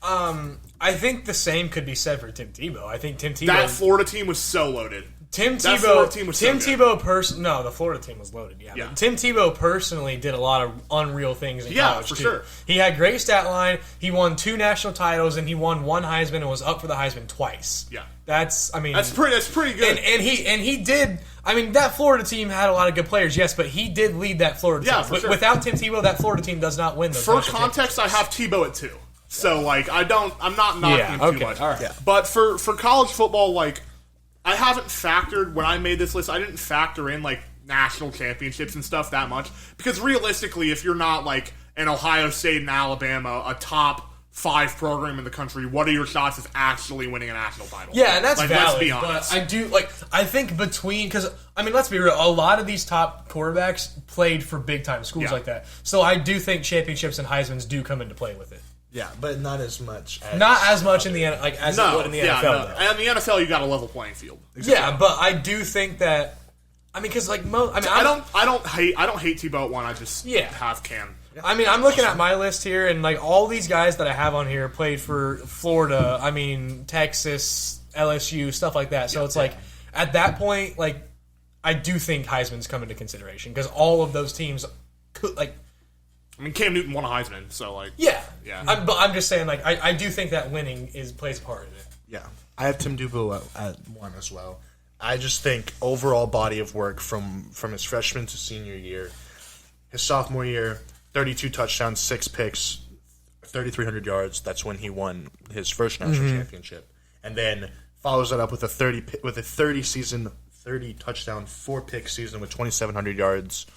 I think the same could be said for Tim Tebow. I think Tim Tebow. That Florida team was so loaded. That Florida Tebow. team was Tim so good. Tebow. No, the Florida team was loaded. Yeah. Yeah. But Tim Tebow personally did a lot of unreal things in Yeah, college. for too. sure. He had great stat line. He won 2 national titles, and he won 1 Heisman and was up for the Heisman twice. Yeah. That's pretty good. And he did. I mean, that Florida team had a lot of good players, yes, but he did lead that Florida Yeah, team. for sure. Without Tim Tebow, that Florida team does not win those. For national context, I have Tebow at 2. So I'm not knocking him too okay, much. all right. Yeah. But for college football, I haven't factored when I made this list. I didn't factor in national championships and stuff that much because realistically, if you're not an Ohio State and Alabama, a top 5 program in the country, what are your shots of actually winning a national title? Yeah, and that's Let's valid. be But honest. I do I think because let's be real. A lot of these top quarterbacks played for big time schools Yeah. like that. So I do think championships and Heisman's do come into play with it. Yeah, but not as much. Not as much in the as it would in the NFL. Though. And in the NFL, you got a level playing field. Yeah, but I do think that. Because I don't hate Tebow at 1. I just have Cam. I'm looking at my list here, and all these guys that I have on here played for Florida. Texas, LSU, stuff like that. So it's at that point, I do think Heisman's come into consideration because all of those teams could Cam Newton won a Heisman, so yeah. Yeah. But I'm just saying I do think that winning plays a part in it. Yeah, I have Tim Tebow at 1 as well. I just think overall body of work from his freshman to senior year, his sophomore year, 32 touchdowns, 6 picks, 3,300 yards. That's when he won his first national championship, and then follows that up with a 30 touchdown, 4 pick season with 2,700 yards.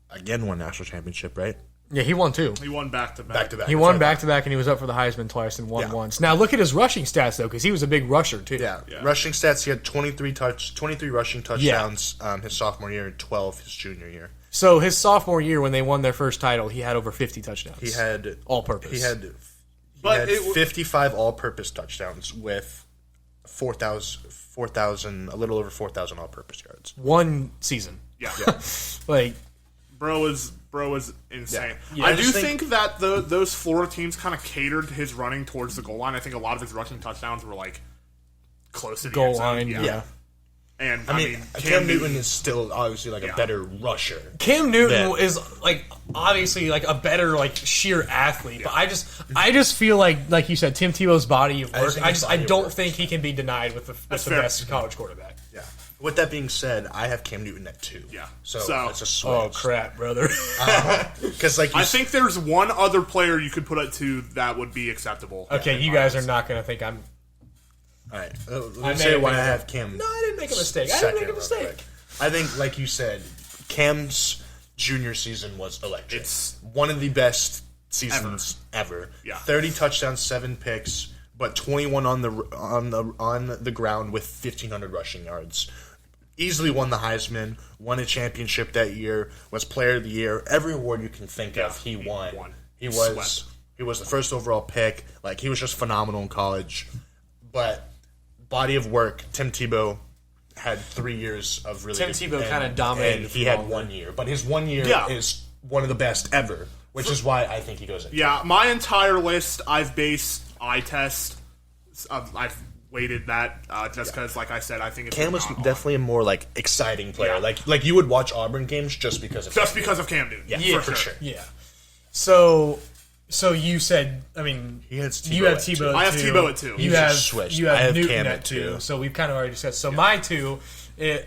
Again, won national championship, right? Yeah, he won 2. he won back-to-back. Back to back. He won back-to-back, and he was up for the Heisman twice and won once. Now, look at his rushing stats, though, because he was a big rusher, too. Yeah. Rushing stats. He had 23 rushing touchdowns his sophomore year, and 12 his junior year. So his sophomore year, when they won their first title, he had over 50 touchdowns. He had all-purpose. He had But 55 all-purpose touchdowns with 4,000, a little over 4,000 all-purpose yards. one season. Yeah. Bro was insane. Yeah, I I do just think that those Florida teams kind of catered his running towards the goal line. I think a lot of his rushing touchdowns were close to the Goal end zone. line, yeah. And I mean, Cam Newton is still obviously a better rusher. Cam Newton That- is obviously a better sheer athlete, but I just feel like you said, Tim Tebow's body of work. think his I body of don't work think he can be denied with the fair. best college quarterback. Yeah. With that being said, I have Cam Newton at 2. Yeah. So it's a switch. Oh crap, brother! Because like I think there's one other player you could put at 2 that would be acceptable. Okay, you guys are not gonna think I'm. all right. I Let me may say have why I made a- have Cam. No, I didn't make a mistake. I didn't second make a real mistake. quick. I think, like you said, Cam's junior season was electric. It's one of the best seasons ever. Yeah. 30 touchdowns, 7 picks, but 21 on the ground with 1,500 rushing yards. Easily won the Heisman, won a championship that year, was Player of the Year. Every award you can think of, he won. He was the first overall pick. Like, he was just phenomenal in college. But body of work, Tim Tebow had 3 years of really Tim good- Tebow and- kinda dominated and he for had longer. 1 year. But his 1 year Yeah. is one of the best ever, which is why I think he goes in. Yeah, my entire list I've based eye test. I've weighted that just because, like I said, I think it's Cam was definitely a more like exciting player. Yeah. Like you would watch Auburn games just because of just Cam. because of Cam Newton. Yeah, for sure. Yeah. So you said, I mean, He has you Tebow have at two. Tebow. I have two. Tebow at 2. You You have just switched. you have I have Newton Cam at at 2. 2. So we've kind of already discussed. So my 2,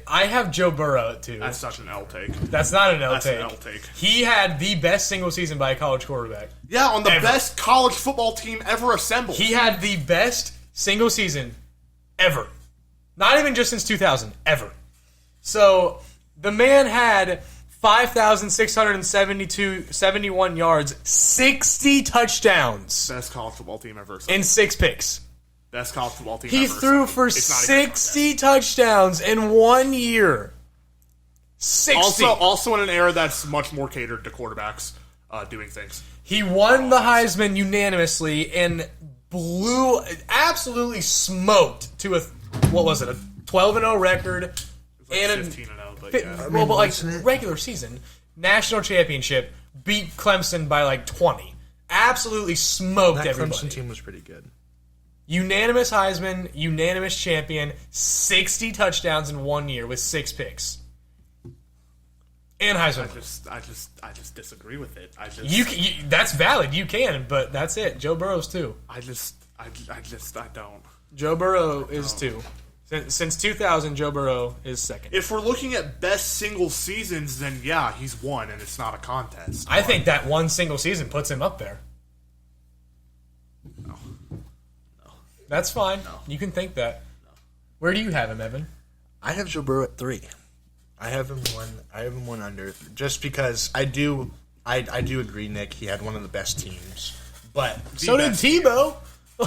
I have Joe Burrow at 2. That's such an L take. That's not an L That's take. an L take. He had the best single season by a college quarterback. Yeah, on the Ever. best college football team ever assembled. He had the best single season ever. Not even just since 2000, ever. So the man had 5,671 yards, 60 touchdowns, Best college football team ever. and 6 picks. Best college football team He ever. threw for It's not even a contest. 60 touchdowns in 1 year. 60. Also in an era that's much more catered to quarterbacks doing things. He won the Heisman unanimously and absolutely smoked to a 12-0 record and a 15-0, but Fi- yeah. well, but like wasn't it- regular season, national championship, beat Clemson by like 20. Absolutely smoked That everybody. Clemson team was pretty good. Unanimous Heisman, unanimous champion, 60 touchdowns in 1 year with 6 picks. And Heisman. I just disagree with it. You that's valid. You can, but that's it. Joe Burrow's 2. I don't. Joe Burrow is 2. Since 2000, Joe Burrow is 2nd. If we're looking at best single seasons, then yeah, he's 1, and it's not a contest. I think that one single season puts him up there. No. That's fine. You can think that. Where do you have him, Evan? I have Joe Burrow at 3. I have him one under, just because I do agree, Nick. He had one of the best teams, but So did Tebow.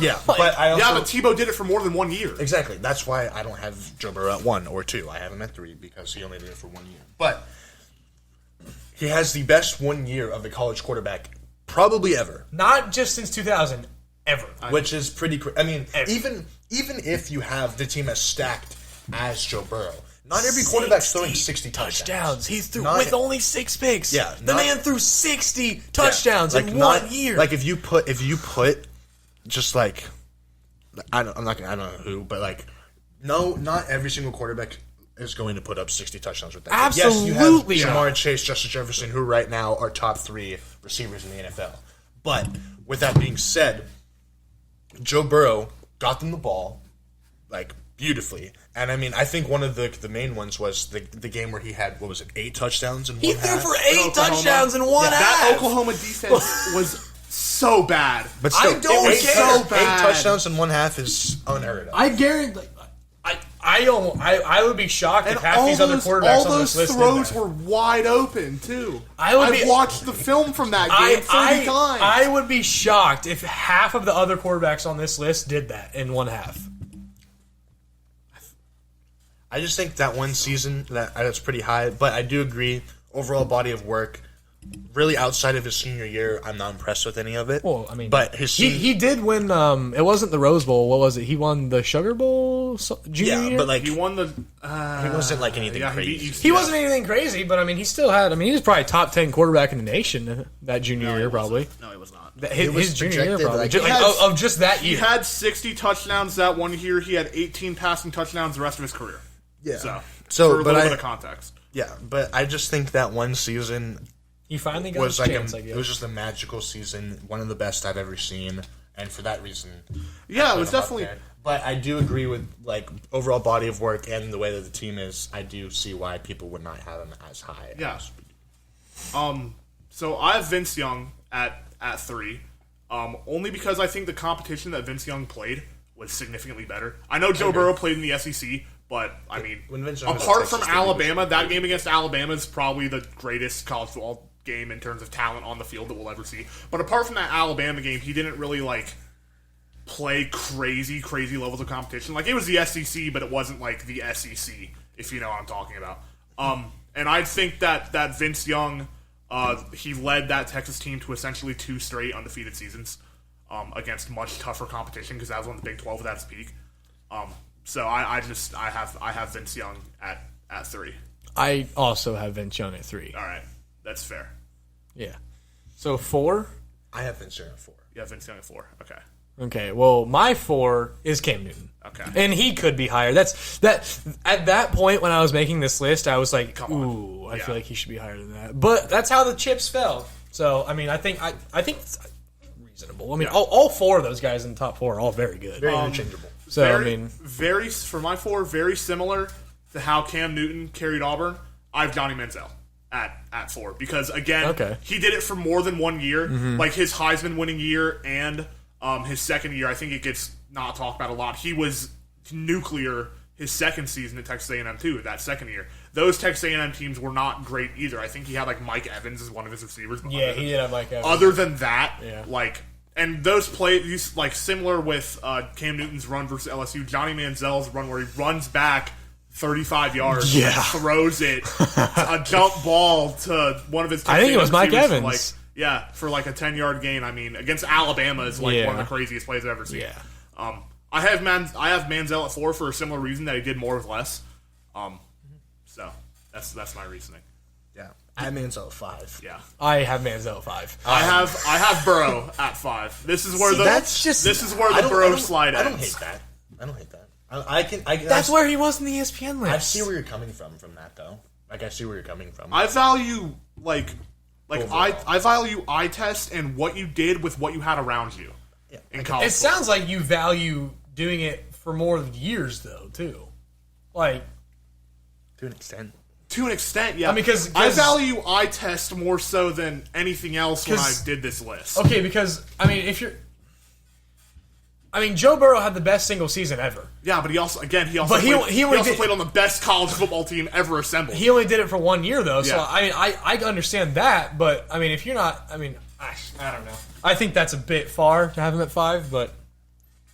yeah, but I also Yeah, but Tebow did it for more than 1 year. exactly. That's why I don't have Joe Burrow at 1 or 2. I have him at 3 because he only did it for 1 year. But he has the best 1 year of a college quarterback probably ever, Not just since 2000, ever. which is pretty. I mean, Ever. even if you have the team as stacked as Joe Burrow, not every quarterback's throwing 60 touchdowns. He threw Not- with only 6 picks. Yeah, the not- man threw 60 touchdowns Like, in not- 1 year. Like if you put just like I don't know who, but like no, not every single quarterback is going to put up 60 touchdowns with that. Absolutely Yes, you not. have Jamar Chase, Justin Jefferson, who right now are top 3 receivers in the NFL. But with that being said, Joe Burrow got them the ball like beautifully. And I mean, I think one of the main ones was the game where he had, what was it, 8 touchdowns in he one threw half? for 8 Oklahoma. touchdowns in one half. That Oklahoma defense was so bad. But still, I don't eight, care. So 8 bad. touchdowns in one half is unheard of. I guarantee. I would be shocked if half all these other those, quarterbacks all on those this list did throws that. were wide open too. I've watched the film from that game 30 times. I would be shocked if half of the other quarterbacks on this list did that in one half. I just think that one season that's pretty high, but I do agree. Overall body of work, really outside of his senior year, I'm not impressed with any of it. Well, I mean, but his he did win. It wasn't the Rose Bowl. What was it? He won the Sugar Bowl junior year. but like he won the. he wasn't like anything yeah, crazy. he wasn't anything crazy, but I mean, he still had. I mean, he was probably top 10 quarterback in the nation that junior year, probably. No, he was not. His, was his junior year, projected, probably. like, Just, he like, had- of just that He year. had 60 touchdowns that 1 year. He had 18 passing touchdowns the rest of his career. Yeah. So for a but little bit of context. yeah, but I just think that one season He finally got was his like chance, I guess. it was just a magical season, one of the best I've ever seen, and for that reason, Yeah, it put was him up definitely. there. But I do agree with like overall body of work and the way that the team is. I do see why people would not have him as high. Yeah. So I have Vince Young at 3, only because I think the competition that Vince Young played was significantly better. I know Joe Burrow played in the SEC, but I mean, When Vince Young was at apart from Texas, he was Alabama, really that good. game against Alabama is probably the greatest college football game in terms of talent on the field that we'll ever see. But apart from that Alabama game, he didn't really like play crazy levels of competition. Like, it was the SEC, but it wasn't like the SEC, if you know what I'm talking about. And I think that Vince Young, he led that Texas team to essentially 2 straight undefeated seasons against much tougher competition, because that was when the Big 12 was at its peak. So I have Vince Young at 3. I also have Vince Young at 3. All right, that's fair. Yeah. So 4? I have Vince Young at 4. Yeah, Vince Young at 4. Okay. Okay. Well, my 4 is Cam Newton. Okay. And he could be higher. That's that. At that point, when I was making this list, I was like, Come on. "Ooh, I Yeah. feel like he should be higher than that." But that's how the chips fell. So I mean, I think it's reasonable. I mean, all 4 of those guys in the top 4 are all very good. Very interchangeable. So very, I mean, very for my 4, very similar to how Cam Newton carried Auburn. I have Johnny Manziel at 4 because again, Okay. he did it for more than 1 year. Like his Heisman winning year and his second year, I think it gets not talked about a lot. He was nuclear his second season at Texas A&M too. That second year, those Texas A&M teams were not great either. I think he had like Mike Evans as one of his receivers. yeah, he did have like a, Other than that, Yeah. like, and those plays, like, similar with Cam Newton's run versus LSU, Johnny Manziel's run where he runs back 35 yards, Yeah. and throws it, a jump ball to one of his I think it was Mike receivers for, Evans. for like a 10-yard gain. I mean, against Alabama is like Yeah. one of the craziest plays I've ever seen. Yeah. I have Manziel at 4 for a similar reason that he did more with less. So that's my reasoning. Yeah. I have Manziel at 5. Yeah. I have Manziel at 5. I have Burrow at 5. This is where that's this is where the Burrow slide ends. I don't hate that. I don't hate that. That's where he was in the ESPN list. I see where you're coming from that though. Like I see where you're coming from. I value like Overall. I value eye test and what you did with what you had around you in college. It sounds like you value doing it for more years, though, too. Like, to an extent. to an extent, yeah. I mean, 'cause- I value eye test more so than anything else when I 'Cause- did this list. okay, because, I mean, Joe Burrow had the best single season ever. Yeah, but he also But he played, only also did- played on the best college football team ever assembled. He only did it for 1 year, though. So, Yeah. I mean, I understand that. But, I mean, if you're not, I mean, I don't know. I think that's a bit far to have him at 5, but...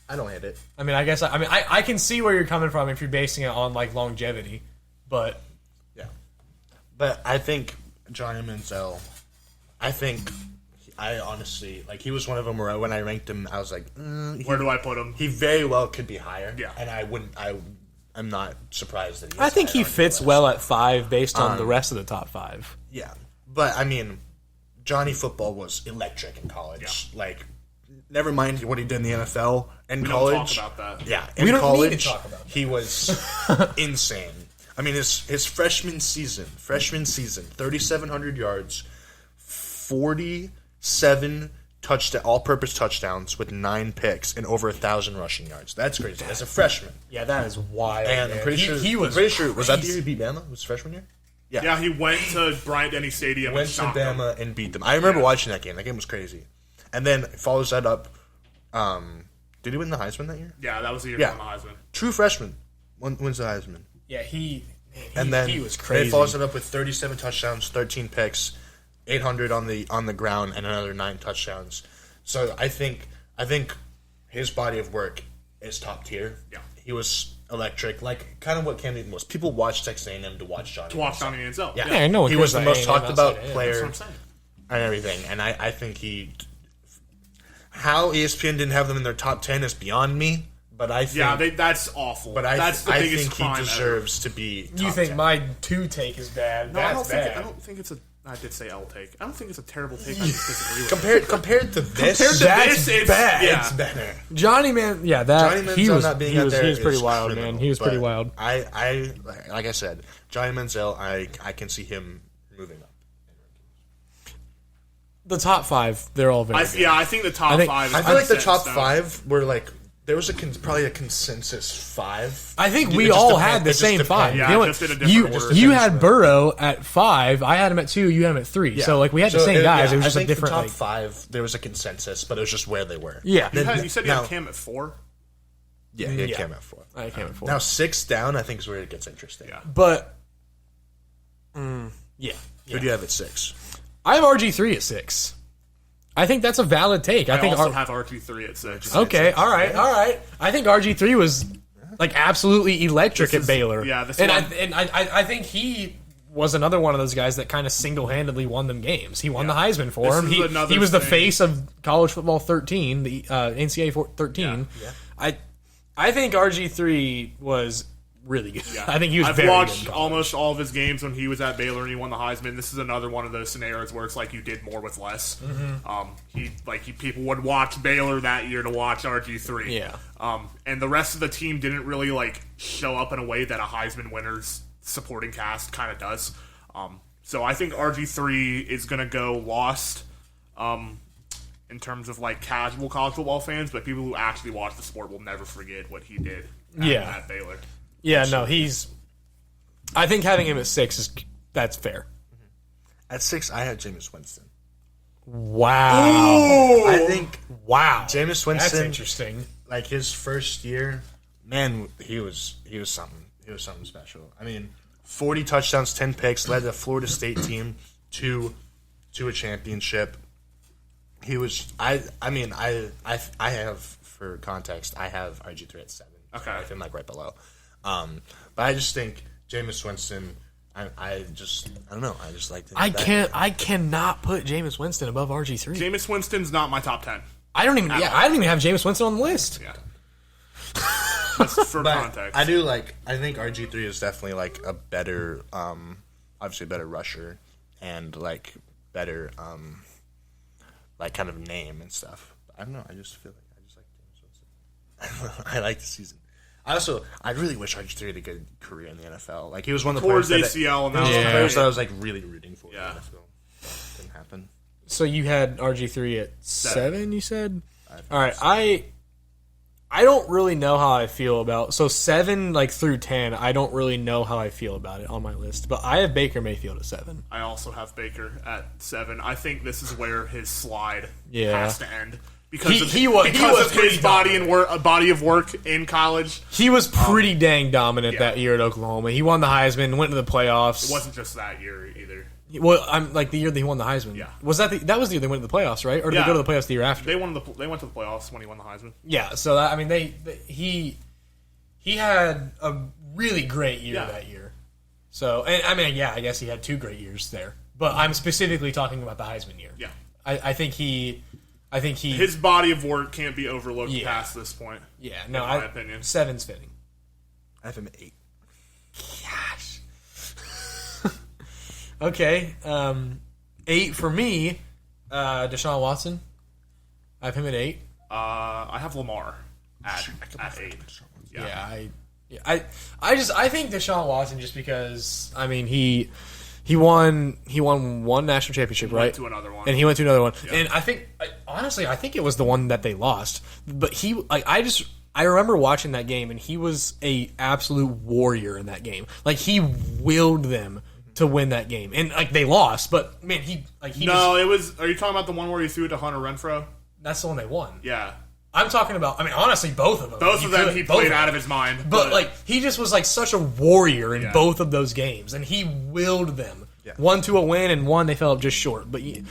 I don't hate it. I mean, I can see where you're coming from if you're basing it on, like, longevity. But, Yeah. But I think Johnny Manziel, I honestly, like, he was one of them where when I ranked him, I was like, Where do I put him? he very well could be higher. Yeah. And I'm not surprised that he is I think higher he on the fits list. well at 5 based on the rest of the top 5. Yeah. But, I mean, Johnny football was electric in college. Like, never mind what he did in the NFL and We don't college. talk about that. Yeah, in We don't need to college, talk about that. he was insane. I mean, his freshman season, 3,700 yards, 47 all-purpose touchdowns with 9 picks and over 1,000 rushing yards. That's crazy. As a freshman, Yeah, that is wild. and I'm pretty sure he was was that the crazy. year he beat Bama? Was freshman year? Yeah, he went to Bryant-Denny Stadium Went and to shocked them. Bama and beat them. I remember Yeah. watching that game. That game was crazy. And then follows that up. Did he win the Heisman that year? Yeah, that was the year Yeah. from the Heisman. True freshman wins the Heisman. Yeah, he was He crazy. follows it up with 37 touchdowns, 13 picks, 800 on the ground, and another 9 touchdowns. So I think his body of work is top tier. Yeah. He was electric, like kind of what Cam Newton was. People watch Texas A&M to watch Johnny. To watch Johnny Manziel. Yeah, Yeah, no one he cares was the about most A&M talked about outside of player That's what I'm saying. and everything. And I think how ESPN didn't have them in their top 10 is beyond me. But I think, Yeah, that's awful. but that's the I biggest think he crime deserves to be. You top think 10. my 2 take is bad? No, I That's don't think. bad. I don't think it's a. I did say L take. I don't think it's a terrible take. I just disagree with it. compared to this? Compared to That's this, it's bad. Yeah. It's better. Johnny Man, yeah, Johnny that Manziel he was not being he out was, there he was pretty is wild, criminal, man. He was pretty but wild. I like I said, Johnny Manziel, I can see him moving up. The top 5, they're all very good. I think the top I think- 5. Is I feel like the set in top stone. 5 were like There was probably a consensus 5. I think It we just all depend- had it the just same depends. 5. Yeah, You know just what? in a different order. You had Burrow at 5. I had him at 2. You had him at 3. Yeah. So like we had the same guys. yeah, it was just I a think different. the top Like, 5. There was a consensus, but it was just where they were. yeah. You said you now- had Cam at 4? Yeah, he had Yeah. Cam at 4. I came at 4. Now 6 down, I think is where it gets interesting. Yeah. But yeah. Who do you have at 6? I have RG3 at 6. I think that's a valid take. I I think also have RG3 at 6. Okay, all right. I think RG3 was like absolutely electric This at is- Baylor. yeah, this and one- I think he was another one of those guys that kind of single-handedly won them games. He won the Heisman for This him. is He another was the thing. face of college football 13, the NCAA 13. I think RG3 was really good. Yeah. I think he was I've very good. watched in college. almost all of his games when he was at Baylor and he won the Heisman. This is another one of those scenarios where it's like you did more with less. People would watch Baylor that year to watch RG3. Yeah. And the rest of the team didn't really like show up in a way that a Heisman winner's supporting cast kind of does. So I think RG3 is going to go lost in terms of like casual college football fans, but people who actually watch the sport will never forget what he did at Baylor. Yeah, no, I think having him at 6 that's fair. At 6, I had Jameis Winston. Wow. I think Wow. Jameis That's Winston, interesting. like his first year, man, he was something. He was something special. I mean, 40 touchdowns, 10 picks, led the Florida State team to a championship. He was. I have, for context, I have RG3 at 7. Okay. I have him like right below. But I just think Jameis Winston. I don't know. I just like. I cannot put Jameis Winston above RG3. Jameis Winston's not my top 10. I don't even have Jameis Winston on the list. Yeah. Just for context. I do like. I think RG3 is definitely like a better, obviously better rusher and like better, like kind of name and stuff. But I don't know. I just feel like I just like Jameis Winston. I like the season. I really wish RG3 had a good career in the NFL. Like he was one of the Towards players ACL and that, that was players that I was like really rooting for. Yeah. In the NFL. Didn't happen. So you had RG3 at 7, you said? All right, I don't really know how I feel about... So 7 like through 10, I don't really know how I feel about it on my list. But I have Baker Mayfield at 7. I also have Baker at 7. I think this is where his slide Yeah. has to end because of he was his pretty body of work in college. He was pretty dang dominant yeah. that year at Oklahoma. He won the Heisman, went to the playoffs. It wasn't just that year either. Well, I'm like the year that he won the Heisman. Yeah. Was that that was the year they went to the playoffs, right? Or did Yeah. they go to the playoffs the year after? They went to the playoffs when he won the Heisman. Yeah, so that, I mean, he had a really great year Yeah. that year. So, and I mean, yeah, I guess he had 2 great years there. But I'm specifically talking about the Heisman year. Yeah. I think he, His body of work can't be overlooked Yeah. past this point. yeah, no, in my opinion. 7's fitting. I have him at 8. Gosh. Okay, 8 for me. Deshaun Watson. I have him at 8. I have Lamar at 8. Yeah, I think Deshaun Watson just because I mean he won one national championship, right? Went to another one. And he went to another one. And I think honestly, I think it was the one that they lost. But he like I remember watching that game and he was a absolute warrior in that game. Like he willed them to win that game. And like they lost, but man, he No, it was. Are you talking about the one where he threw it to Hunter Renfro? that's the one they won. Yeah, I'm talking about I mean honestly both of them. both of them he played out of his mind. But like he just was like such a warrior in Yeah. both of those games, and he willed them. Yeah. One to a win, and one they fell up just short. But you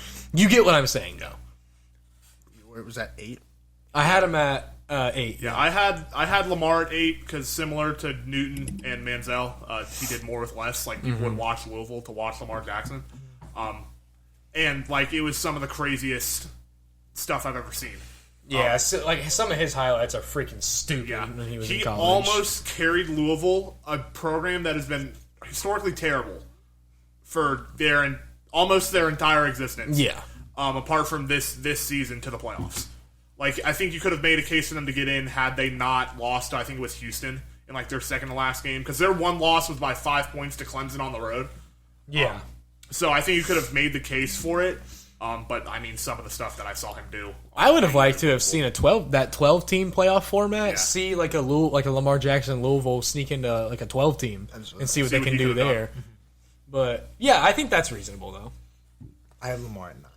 get what I'm saying, though. Where was that 8? I had him at 8. Yeah, I had Lamar at 8 because similar to Newton and Manziel, he did more with less. Like people would watch Louisville to watch Lamar Jackson, and like it was some of the craziest stuff I've ever seen. Yeah. So, like some of his highlights are freaking stupid Yeah, when he was in he college. almost carried Louisville, a program that has been historically terrible for almost their entire existence. Yeah. Apart from this season to the playoffs. Like, I think you could have made a case for them to get in had they not lost to, I think it was Houston, in like their second to last game. Because their one loss was by 5 points to Clemson on the road. Yeah. So I think you could have made the case for it. But I mean, some of the stuff that I saw him do, I would have liked to have seen that 12 team playoff format. Yeah. See like a Lamar Jackson Louisville sneak into like a 12 team and see what they can he do could've there. But yeah, I think that's reasonable though. I have Lamar at 9.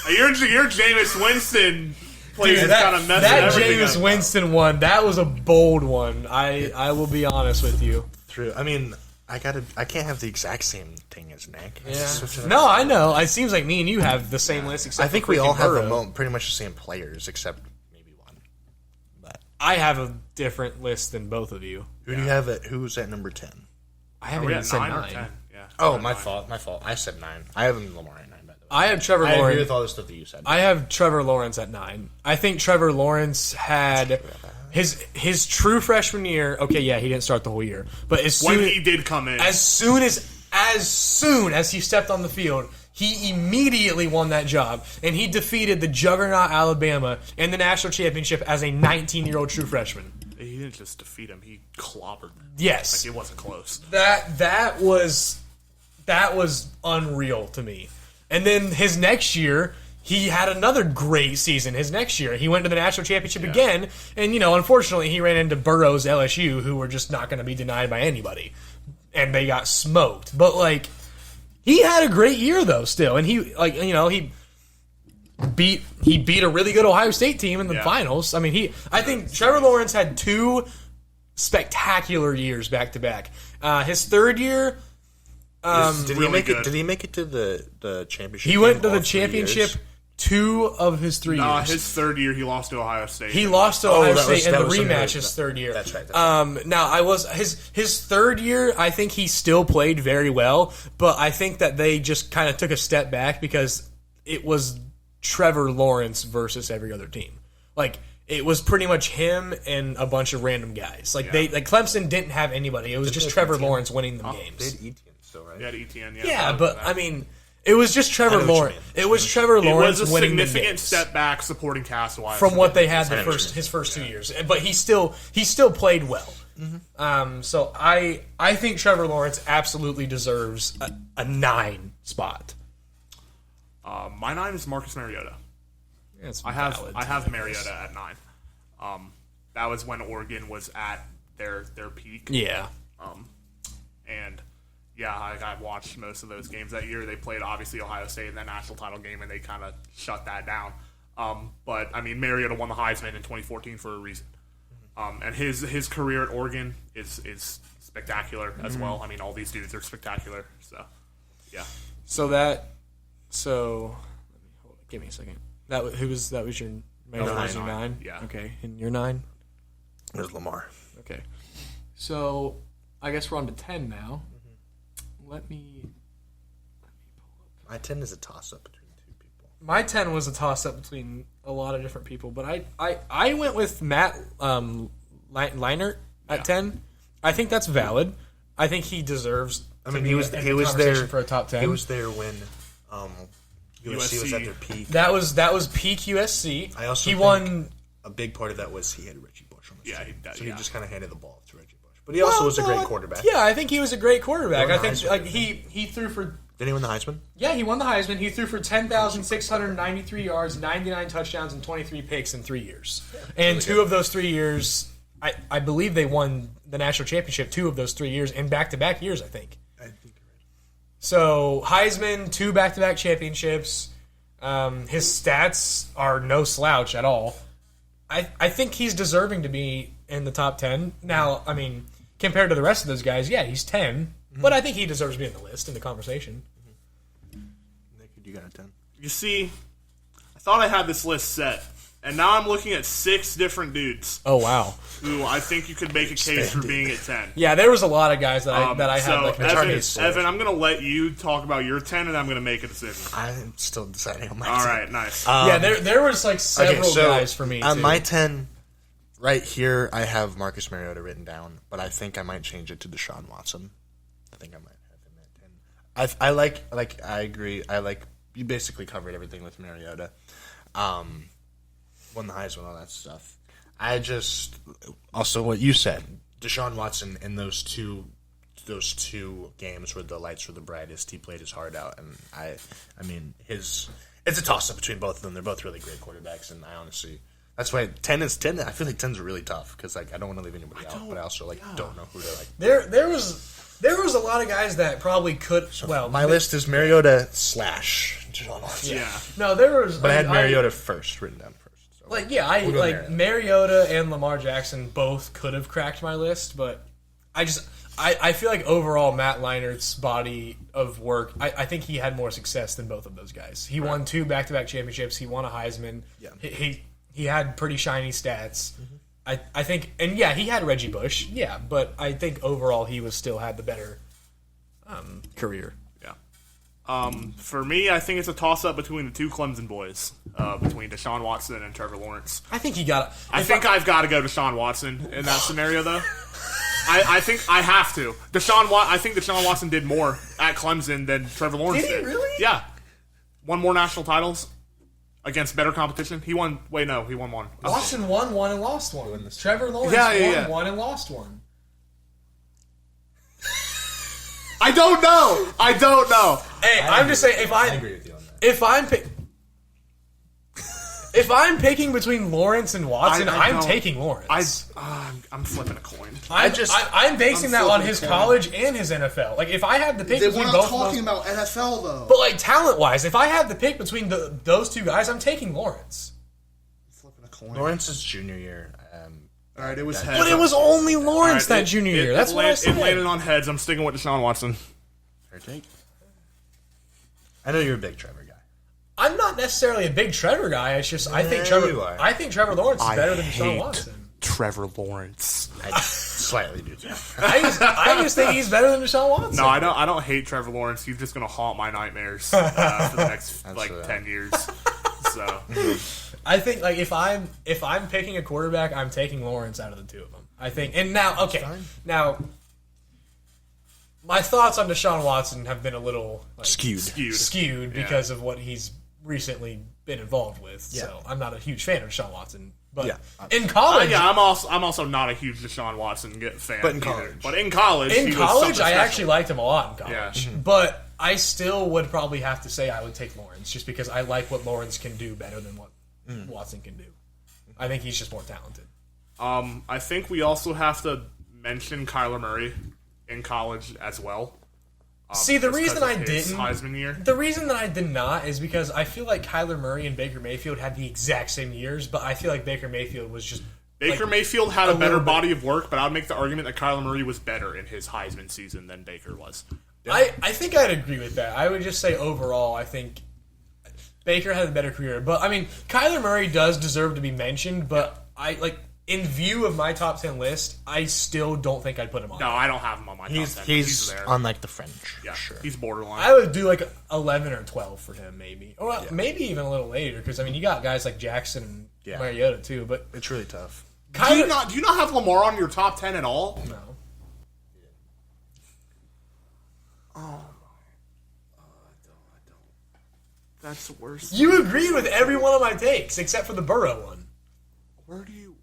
Your Jameis Winston plays Dude, kind of messing that everything Jameis up. Winston one, that was a bold one. I will be honest with you. I mean, I can't have the exact same thing as Nick. No, I know. It seems like me and you have the same list. Except I think for we all freaking have Burrow. pretty much the same players, except maybe one. But I have a different list than both of you. who do you have Who's at number 10? I Are haven't we even at said 9 or 9. 10? Yeah. Oh, At my 9. fault. I said 9. I have Lamar at 9, by the way. I have Trevor I agree Lawrence. with all the stuff that you said. I have Trevor Lawrence at 9. I think Trevor Lawrence had his true freshman year. Okay, yeah, he didn't start the whole year, but When he did come in, as soon as he stepped on the field, he immediately won that job, and he defeated the juggernaut Alabama in the national championship as a 19-year-old true freshman. he didn't just defeat him; he clobbered them. Yes, Like it wasn't close. that was unreal to me. And then his next year, he had another great season. His next year, he went to the national championship again, and unfortunately, he ran into Burrow's LSU, who were just not going to be denied by anybody, and they got smoked. But like, he had a great year though, still, and he beat a really good Ohio State team in the finals. I mean, I think Trevor Lawrence had 2 spectacular years back to back. His third year. did really he make good. it? Did he make it to the championship? He went game to all the 3 championship years? 2 of his 3 years. His third year, he lost to Ohio State. He lost to Ohio that was- State in that the was in the- rematch his third year. That's right. Now his third year. I think he still played very well, but I think that they just kind of took a step back because it was Trevor Lawrence versus every other team. Like it was pretty much him and a bunch of random guys. Like Clemson didn't have anybody. It was just Trevor Lawrence winning them They games. had Etienne still, right? He had Etienne. Yeah, but I mean, it was just Trevor know what you Lawrence. mean. It was Trevor it Lawrence was a winning the significant games step back supporting cast-wise from what they had know what you his first 2 years. But he still played well. So I think Trevor Lawrence absolutely deserves a 9 spot. My 9 is Marcus Mariota. It's I have valid. Mariota at 9. That was when Oregon was at their peak. Yeah. And yeah, I watched most of those games that year. They played obviously Ohio State in that national title game, and they kind of shut that down. But I mean, Mariota won the Heisman in 2014 for a reason. And his career at Oregon is spectacular as well. I mean, all these dudes are spectacular. So yeah, give me a second. That was your Mariota was your 9? Yeah. Okay, and your 9? There's Lamar. Okay. So I guess we're on to 10 now. Let me. My 10 is a toss-up between 2 people. My 10 was a toss-up between a lot of different people, but I went with Matt Leinart at 10. I think that's valid. I think he deserves. I mean, to he be was in he the was conversation there for a top 10. He was there when USC was USC. at their peak. That was peak USC. I also he think won. a big part of that was he had Reggie Bush on the Yeah, team, he does, so he yeah. just kind of handed the ball to Reggie Bush. But he also was a great quarterback. Yeah, I think he was a great quarterback. Won I the think Heisman. like he threw for. Did he win the Heisman? Yeah, he won the Heisman. He threw for 10,693 yards, 99 touchdowns, and 23 picks in 3 years. And 2 of those 3 years, I believe they won the national championship 2 of those 3 years, in back-to-back years, I think. I think you're right. So, Heisman, 2 back-to-back championships. His stats are no slouch at all. I think he's deserving to be in the top 10. Now, I mean, compared to the rest of those guys, yeah, he's 10. But I think he deserves to be in the list, in the conversation. Nick, you got a 10. you see, I thought I had this list set, and now I'm looking at 6 different dudes Oh, wow. who I think you could make a case for being at 10. Yeah, there was a lot of guys that I had So, like an Evan, target. Evan, I'm going to let you talk about your 10, and I'm going to make a decision. I'm still deciding on my All 10. right, nice. Yeah, there was like several guys for me. On too. my 10, right here, I have Marcus Mariota written down, but I think I might change it to Deshaun Watson. I think I might have him at 10. I agree. You basically covered everything with Mariota. Won the Heisman, all that stuff. I just, also what you said, Deshaun Watson in those two those 2 games where the lights were the brightest, he played his heart out, and I mean, it's a toss up between both of them. They're both really great quarterbacks, and I honestly, that's why 10. I feel like 10's really tough because like I don't want to leave anybody out, but I also don't know who to like. There was a lot of guys that probably could. Well, My list is Mariota / Deshaun Watson. Yeah. no, there was. But I had Mariota first written down first. So Like yeah, I We'll go like Mariota and Lamar Jackson both could have cracked my list, but I feel like overall Matt Leinert's body of work, I think he had more success than both of those guys. He won 2 back-to-back championships. He won a Heisman. Yeah. He had pretty shiny stats. I think, and yeah, he had Reggie Bush. Yeah, but I think overall he still had the better career. Yeah. For me, I think it's a toss-up between the 2 Clemson boys, between Deshaun Watson and Trevor Lawrence. I think he got. I think I've got to go Deshaun Watson in that scenario, though. I think I have to. I think Deshaun Watson did more at Clemson than Trevor Lawrence did. Did he really? Yeah. Won more national titles against better competition. He won. Wait, no, he won 1. Watson won 1 and lost 1. Trevor Lawrence won 1 and lost 1. I don't know. Hey, I'm just saying I agree with you on that. If I'm picking between Lawrence and Watson, I'm don't- taking Lawrence. I'm flipping a coin. I'm basing that on flipping his a coin. college and his NFL. Like if I had the pick We're between not both of talking those, about NFL though. but like talent wise, if I had the pick between those 2 guys, I'm taking Lawrence. Flipping a coin. Lawrence's junior year. All right, it was heads. But it was only Lawrence All right, that junior year. That's what I said. It landed on heads. I'm sticking with Deshaun Watson. Fair take. I know you're a big Trevor guy. I'm not necessarily a big Trevor guy. It's just I think you are. Trevor Lawrence is better than Deshaun Watson. Trevor Lawrence. I slightly do too. I just think he's better than Deshaun Watson. No, I don't hate Trevor Lawrence. He's just gonna haunt my nightmares for the next That's like right. 10 years. So I think like if I'm picking a quarterback, I'm taking Lawrence out of the 2 of them. I think, and now now my thoughts on Deshaun Watson have been a little like, skewed because of what he's recently been involved with. Yeah. So I'm not a huge fan of Deshaun Watson, but Yeah. in college, I'm also not a huge Deshaun Watson fan. But in either. college. But in college, he was I something special. actually liked him a lot in college. Yeah. But I still would probably have to say I would take Lawrence just because I like what Lawrence can do better than what Watson can do. I think he's just more talented. I think we also have to mention Kyler Murray in college as well. See, the just reason 'cause I of his didn't, Heisman year. the reason that I did not is because I feel like Kyler Murray and Baker Mayfield had the exact same years, but I feel like Baker Mayfield was just Baker like, Mayfield had a better little bit- body of work, but I would make the argument that Kyler Murray was better in his Heisman season than Baker was. I think I'd agree with that. I would just say overall, I think Baker had a better career. But, I mean, Kyler Murray does deserve to be mentioned, but in view of my top 10 list, I still don't think I'd put him on. No, I don't have him on my top 10. He's there. on like the fringe. Yeah, Sure. he's borderline. I would do like 11 or 12 for him, maybe. Or maybe even a little later, because, I mean, you got guys like Jackson and Yeah. Mariota, too. But It's really tough. do Kyler... you not have Lamar on your top 10 at all? No. That's the worst. You agreed with every one of my takes, except for the Burrow one. Where do you...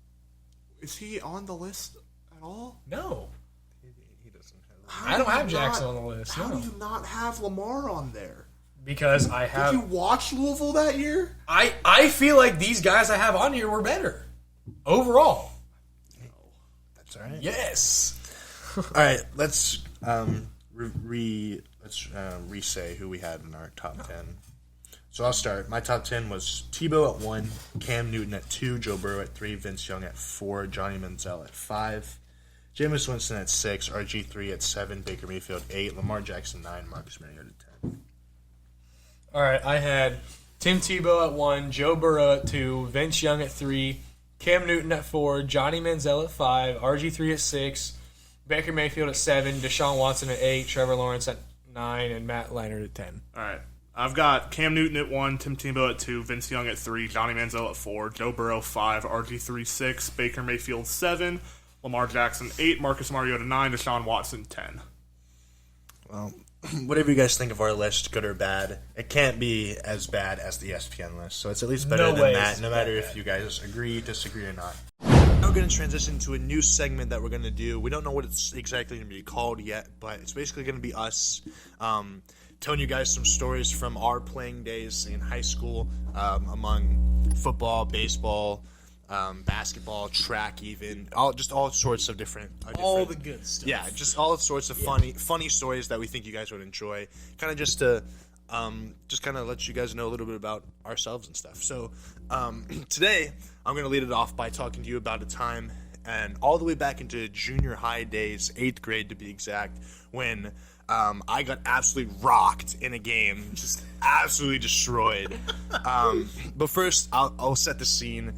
Is he on the list at all? No. He doesn't I don't have Jackson on the list. How No. do you not have Lamar on there? Because I Did you have... watch Louisville that year? I feel like these guys I have on here were better. Overall. That's all right. Yes. All right, let's re-say who we had in our top 10. So I'll start. My top 10 was Tebow at 1, Cam Newton at 2, Joe Burrow at 3, Vince Young at 4, Johnny Manziel at 5, Jameis Winston at 6, RG3 at 7, Baker Mayfield 8, Lamar Jackson 9, Marcus Mariota 10. All right, I had Tim Tebow at 1, Joe Burrow at 2, Vince Young at 3, Cam Newton at 4, Johnny Manziel at 5, RG3 at 6, Baker Mayfield at 7, Deshaun Watson at 8, Trevor Lawrence at 9, and Matt Leinart at 10. All right. I've got Cam Newton at 1, Tim Tebow at 2, Vince Young at 3, Johnny Manziel at 4, Joe Burrow 5, RG3 6, Baker Mayfield 7, Lamar Jackson 8, Marcus Mariota 9, Deshaun Watson 10. Well, whatever you guys think of our list, good or bad, it can't be as bad as the ESPN list. So it's at least better No than way that, it's no matter that if you guys agree, disagree, or not. now going to transition to a new segment that we're going to do. We don't know what it's exactly going to be called yet, but it's basically going to be us telling you guys some stories from our playing days in high school among football, baseball, basketball, track, even all sorts of different. All the good stuff. Yeah, just all sorts of funny stories that we think you guys would enjoy. Kind of just to just kind of let you guys know a little bit about ourselves and stuff. So today I'm going to lead it off by talking to you about a time and all the way back into junior high days, 8th grade to be exact, when I got absolutely rocked in a game, just absolutely destroyed. But first, I'll set the scene.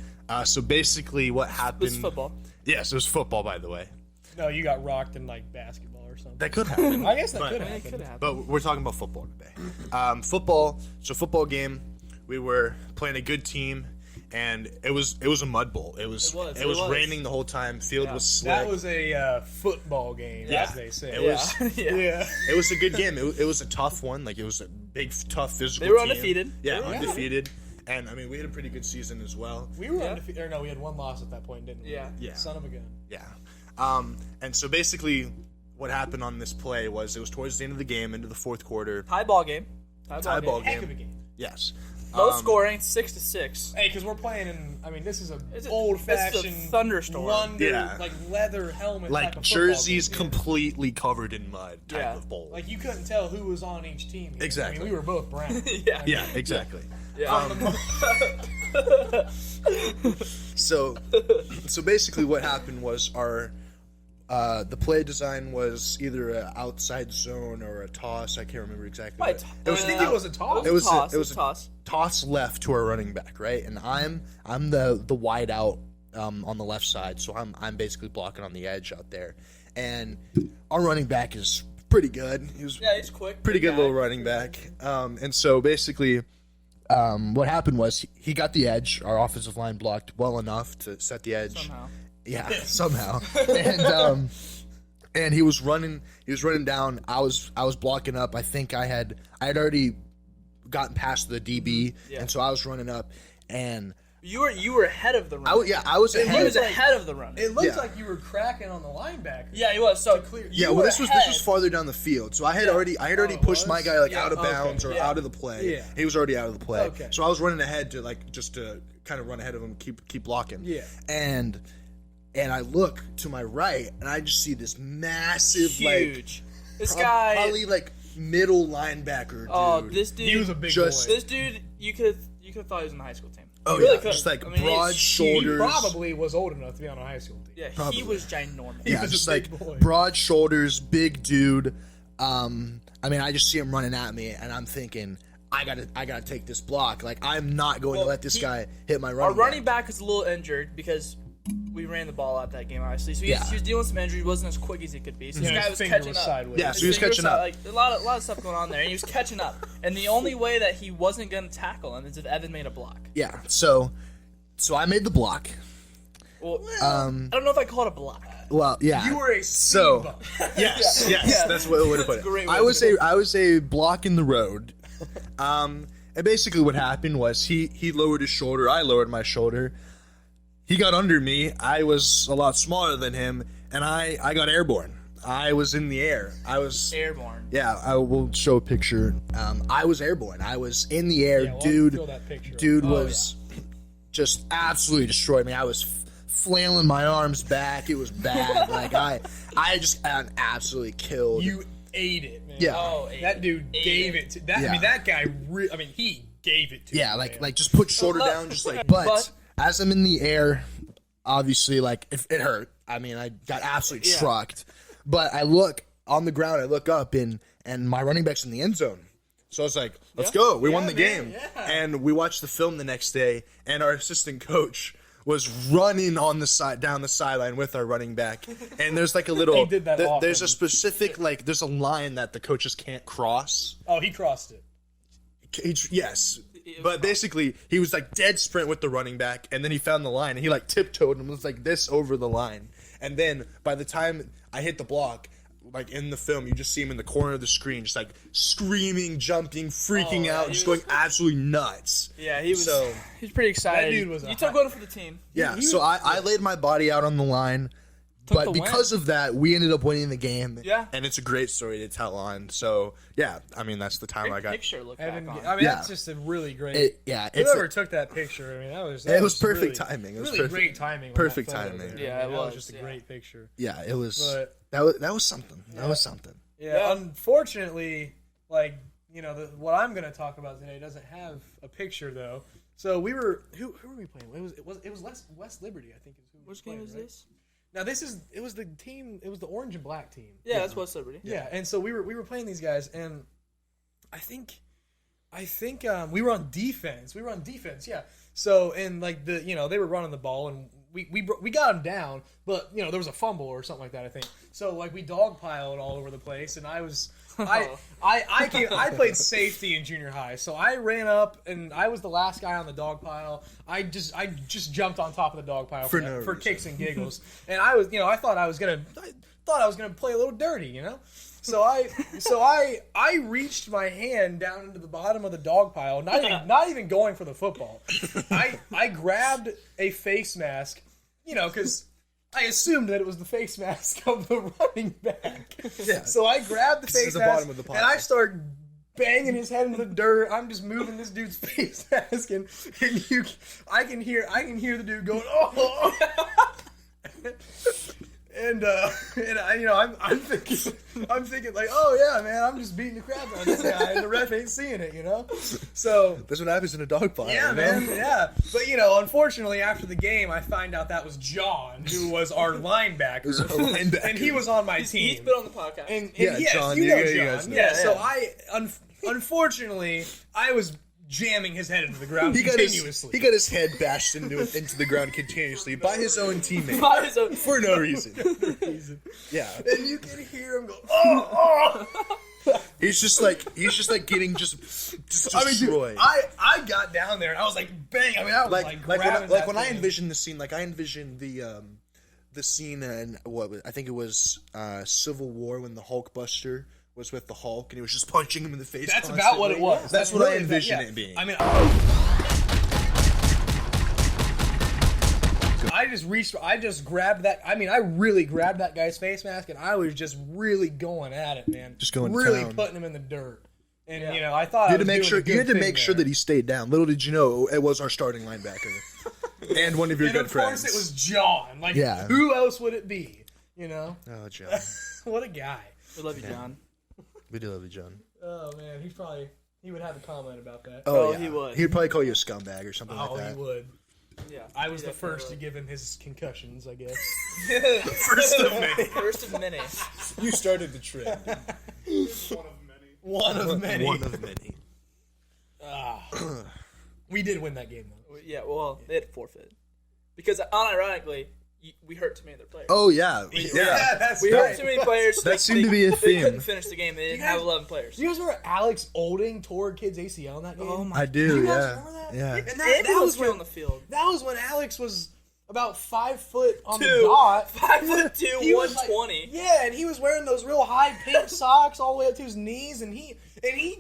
So basically what happened... It was football. Yes, it was football, by the way. No, you got rocked in like basketball or something. That could happen. I guess that could It happen. could happen. But we're talking about football today. Football game. We were playing a good team, and it was a mud bowl. It was raining the whole time. Field was slick. That was a football game, Yeah. as they say. It was. Yeah. It was a good game. It was a tough one. Like, it was a big, tough physical. They were team. undefeated. Yeah, They were undefeated. And I mean, we had a pretty good season as well. We were Yeah. undefeated. Or no, we had one loss at that point, didn't we? Yeah. Yeah. Son of a gun. Yeah. And so basically, what happened on this play was it was towards the end of the game, into the fourth quarter. High ball game. Tie ball Heck game. of a game. Yes. Low scoring, 6-6. Hey, because we're playing in. I mean, this is a This is a old-fashioned thunderstorm. Wonder, Yeah. like leather helmet, Like type of football jerseys game. completely covered in mud type Yeah. of bowl. Like you couldn't tell who was on each team. Here. Exactly. I mean, we were both brown. Yeah. Yeah, exactly. Yeah. So basically, what happened was the play design was either an outside zone or a toss. I can't remember exactly. Probably what- t- It was I think it was a toss. It was toss. It was a toss. toss left to our running back, right? And I'm the wide out on the left side, so I'm basically blocking on the edge out there. And our running back is pretty good. He was Yeah, he's quick. pretty good guy. little running back. And so basically, what happened was he got the edge. Our offensive line blocked well enough to set the edge. Somehow. Yeah, somehow. And he was running down. I was blocking up. I think I had already gotten past the DB, Yeah. and so I was running up, and You were ahead of the run. I was He ahead. was ahead of the run. It looked Yeah. like you were cracking on the linebacker. Yeah, he was. So clear- Yeah, you well, were this was ahead. farther down the field, so I had already Oh, pushed my was? guy Yeah, out of okay, bounds or yeah. out of the play. Yeah. He was already out of the play, Okay. so I was running ahead to just to kind of run ahead of him, keep blocking. Yeah. and I look to my right, and I just see this massive, Huge. This like guy. probably like middle linebacker dude. Oh, this dude. He was a big Just- boy. This dude. You could have thought he was in the high school team. Oh, You really yeah, could. just like I mean, broad he's- He shoulders. probably was old enough to be on a high school team. Yeah, Probably. he was ginormous. Yeah, was a just big like boy. broad shoulders, big dude. I mean, I just see him running at me, and I'm thinking, I gotta take this block. Like, I'm not going Well, to let this he- guy hit my Our running running back is a little injured because we ran the ball out that game, obviously. So he was dealing with some injuries. He wasn't as quick as he could be. So this Yeah, guy his was finger catching was up. sideways. Yeah, His so he was finger catching up. Like a lot of stuff going on there, and he was catching up. And the only way that he wasn't going to tackle him is if Evan made a block. Yeah, so I made the block. Well, I don't know if I call it a block. Well, yeah. You were a so speed bump. yes, Yeah. that's what would have put That's a great it. way I to was put I was a block in the road. And basically what happened was he lowered his shoulder, I lowered my shoulder. He got under me. I was a lot smaller than him, and I got airborne. I was in the air. I was Airborne. Yeah, I will show a picture. I was airborne. I was in the air, Yeah, well, dude. fill that picture up. Dude Oh, was just absolutely destroyed me. I was flailing my arms back. It was bad. Like I just got absolutely killed. You ate it, man. Yeah. Oh, That dude gave it to that. Yeah. I mean, that guy. He gave it to. yeah, you, like man. like just put shoulder But- down, just like. But as I'm in the air, obviously, like if it hurt. I mean, I got absolutely Yeah. trucked. But I look on the ground. I look up and my running back's in the end zone. So I was like, let's go. We won the man, game. yeah. And we watched the film the next day, and our assistant coach was running on the side down the sideline with our running back. And there's like a little He did that often. there's a specific like there's a line that the coaches can't cross. Oh, he crossed it. Yes. But basically, he was like dead sprint with the running back, and then he found the line, and he like tiptoed and was like this over the line. And then by the time I hit the block, like in the film, you just see him in the corner of the screen, just like screaming, jumping, freaking out, just going absolutely nuts. Yeah, he was. So He was pretty excited. That dude was a You took one for the team. yeah, so I laid my body out on the line, but the because of that, we ended up winning the game. Yeah. and it's a great story to tell on. So yeah, I mean that's the time I got. Picture look Evan, back on. I mean, Yeah. that's just a really great. It's Whoever took that picture, I mean, that was perfect really, timing. It was really perfect- great timing. on perfect that photo timing. there. Yeah, I mean, it that was, just a yeah. great picture. Yeah, it was. But That was something. That was something. yeah, unfortunately, like what I'm going to talk about today doesn't have a picture though. So we were who were we playing? It was West Liberty, I think is who. Which we were game playing, is right? this? Now it was the team. It was the orange and black team. Yeah, that's West Liberty. Yeah, and so we were playing these guys, and I think we were on defense. Yeah. So and like they were running the ball, and we got them down, but there was a fumble or something like that, I think. So like we dogpiled all over the place, and I played safety in junior high, so I ran up and I was the last guy on the dog pile. I just jumped on top of the dog pile for kicks and giggles, and I thought I was gonna play a little dirty, So I reached my hand down into the bottom of the dog pile, not even going for the football. I grabbed a face mask, because I assumed that it was the face mask of the running back. Yeah. So I grabbed the face is the mask bottom of the pile. and I start banging his head into the dirt. I'm just moving this dude's face mask, and I can hear the dude going, oh. And I'm thinking like, oh yeah, man, I'm just beating the crap out of this guy, and the ref ain't seeing it, So That's what happens in a dog pile. yeah, you know? man, yeah. But unfortunately, after the game, I find out that was John, who was our linebacker, and he was on my team. He's been on the podcast. And Yeah, yes, John, you you know guys John. know. Yeah, so unfortunately, I was jamming his head into the ground He got continuously. his head bashed into the ground continuously by his own teammate By his own- for no reason. Yeah, and you can hear him go, oh, oh. he's just like getting just I mean, dude, destroyed. I got down there and I was like, bang. I mean, I was like grabbing that when I thing. envisioned the scene, I envisioned the scene in I think it was Civil War when the Hulkbuster was with the Hulk and he was just punching him in the face. That's about what it was. That's what I really envisioned yeah. it being. I mean, I just grabbed that. I mean, I really grabbed that guy's face mask, and I was just really going at it, man. Just going really down. putting him in the dirt. And Yeah. I thought You I had to was make doing sure a good thing sure there. that he stayed down. Little did you know it was our starting linebacker and one of your And good of friends. course, it was John. Like, Yeah. who else would it be? Oh, John, What a guy. We love you, John. we do love you, John. Oh man, he would have a comment about that. Oh, he would. He'd probably call you a scumbag or something Oh, like that. he would. Yeah. I was he the definitely first to would. give him his concussions, I guess. First of many. You started the trend. One of many. One of many. One of many. We did win that game though. Yeah, well, they had to forfeit. Because, unironically, we hurt too many of their players. Oh yeah, yeah. That's We hurt too many players. That seemed to be a They theme. couldn't finish the game. They didn't have 11 players. Do you guys remember Alex Olding tore a kid's ACL in that game? Oh my! I do. You guys Yeah, remember that? yeah. And That that was was on when the field. that was when Alex was about 5 foot on the Two. dot. 5'2", He was like- 120. Yeah, and he was wearing those real high pink socks all the way up to his knees, and he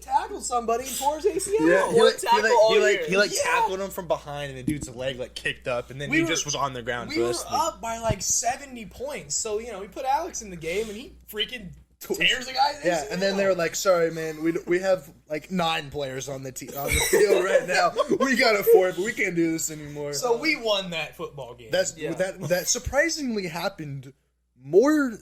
tackled somebody and tore his ACL. Yeah, One tackle all year. he Yeah. tackled him from behind, and the dude's leg kicked up, and then We he were- just was on the ground. We for the were rest of the- up by like 70 points, so we put Alex in the game, and he freaking tears the guy's Yeah, ACL. and then they were like, "Sorry, man, we have like 9 players on the field right now. We got a 4, but we can't do this anymore." So we won that football game. Yeah. That surprisingly happened more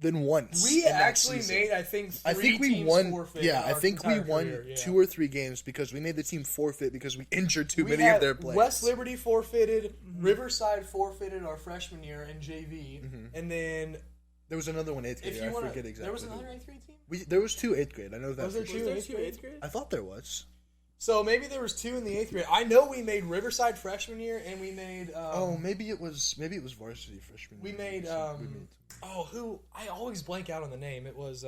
than once. we in that actually season. made, I think we we won. Forfeit Yeah, I our think we entire won career, yeah. 2 or 3 games because we made the team forfeit because we injured too We many had of their players. West Liberty forfeited, Riverside forfeited our freshman year in JV, and then There was another one 8th grade. if you I want forget to, exactly. there was another 8th grade team. There was 2 8th grade. I know that. Was there for two? sure. Was there 2 8th grade? I thought there was. So maybe there was 2 in the 8th grade. I know we made Riverside freshman year, and we made. Maybe it was varsity freshman. We year. made. We made Who? I always blank out on the name. It was.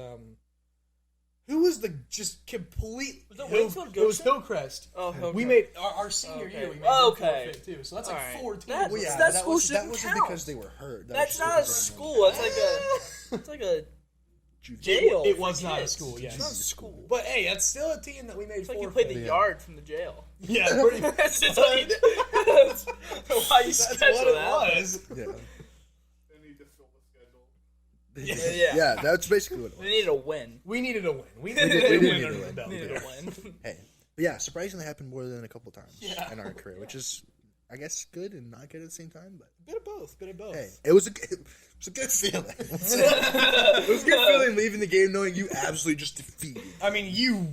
Who was the just complete? Was it Hill- Wainsfield It was Goshen? Hillcrest. Oh, Hillcrest. We made our senior Okay. year. We made Oh, them okay. forfeit too. So that's like Alright. 4 teams. That- Well, yeah, That but school that shouldn't wasn't count. because they were hurt. That That's was not a because they were school. That's like a Jail. It for was not a kids. school, yes. It's not a school. But hey, that's still a team that we made It's like you forfeit. played the yard from the jail. Yeah, pretty much. That's why you That's schedule what it that. was. Yeah. They need to fill the schedule. Yeah. Yeah, that's basically what it We was. needed a win. We needed a win. We did- needed we a did win need under a the win. belt. We needed a win. Hey, but yeah, surprisingly happened more than a couple times Yeah. in our career, which is, I guess, good and not good at the same time. But Bit of both. Bit of both. hey, it was a good feeling. It was a good feeling leaving the game knowing you absolutely just defeated. I mean, you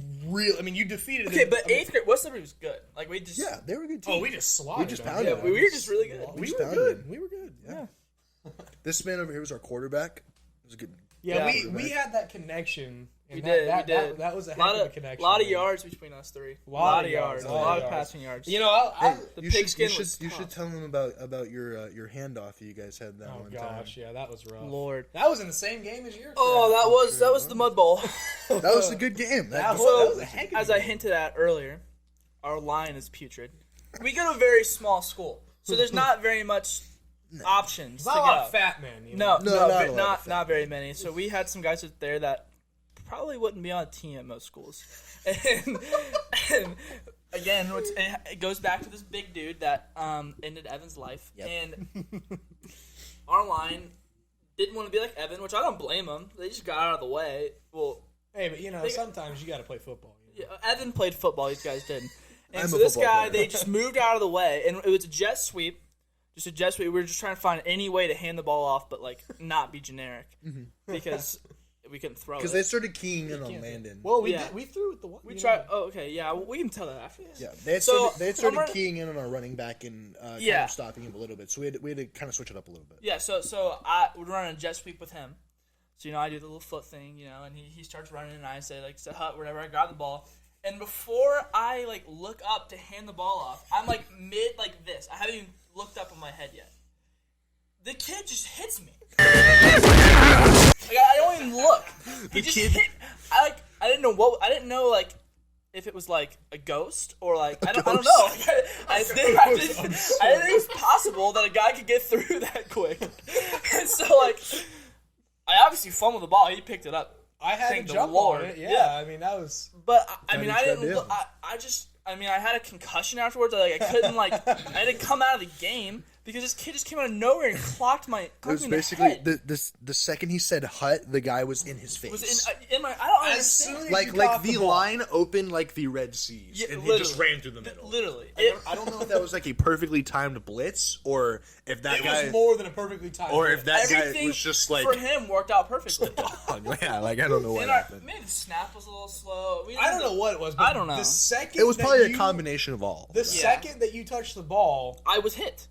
defeated. Okay, but 8th grade, West Liberty was good. Like we just Yeah, they were a good team. Oh, we just slaughtered. We just them. pounded yeah, them. we were just really good. We just were pounded good. them. We were good. Yeah. This man over here was our quarterback. It was a good. Yeah, Yeah. we had that connection. And We that, did. We did. That was a heck lot of a of connection. lot of man. yards between us three. Lot of of yards. yards, A lot lot of of yards. passing yards. You know, The you should, pigskin you was should, you tough. should tell him about your handoff you guys had that Oh one gosh, time. yeah, that was rough. Lord. That was in the same game as yours. Oh, that was the Mud Bowl. That was a good game. That So, was a heck of a as I game. hinted at earlier, our line is putrid. We go to a very small school, so there's not very much options Not to a lot go. of fat men. You No, know? No, no, not a but lot of not fat not very many. So we had some guys up there that probably wouldn't be on a team at most schools. And again, it goes back to this big dude that ended Evan's life. Yep. And our line didn't want to be like Evan, which I don't blame them. They just got out of the way. Well, Hey, but you know, They- sometimes you got to play football. You know? yeah, Evan played football. These guys didn't. And I'm so a this football guy, player. they just moved out of the way, and it was a jet sweep. Just a jet sweep. We were just trying to find any way to hand the ball off, but like not be generic, because we couldn't throw it. Because they started keying in on Landon. Well, Yeah. we threw it the one. we you tried. know. Oh, okay, yeah, we can tell that after this. Yeah, they had So, started I'm gonna- keying in on our running back and kind Yeah. of stopping him a little bit. So we had to kind of switch it up a little bit. Yeah, so I would run a jet sweep with him. So, I do the little foot thing, and he starts running, and I say, like, hut, whatever, I grab the ball. And before I, like, look up to hand the ball off, I'm, like, mid, like, this. I haven't even looked up on my head yet. The kid just hits me. Like, I don't even look. He just hit. I didn't know, like, if it was, like, a ghost or, like, I don't know. I didn't think it was possible that a guy could get through that quick. And so, like, I obviously fumbled the ball. He picked it up. I had Thank to the jump Lord. on it. Yeah, Yeah. I mean that was. But, I mean, you I tried didn't to. look. I had a concussion afterwards. I couldn't, like, I had to come out of the game because this kid just came out of nowhere and clocked me It was in the basically head. the second he said "hut," the guy was in his face. It was in my. I don't As soon understand. as like you like caught the ball. line opened like the Red Seas, Yeah, and he literally. just ran through the middle. Literally. I don't know if that was like a perfectly timed blitz or if that It guy was more than a perfectly timed. or if that guy Everything was just like for him worked out perfectly. yeah, like I don't know what And happened. maybe the snap was a little slow. I don't know what it was. But I don't know. The second It was that probably a you- combination of all. The second that you touched the ball, I was hit.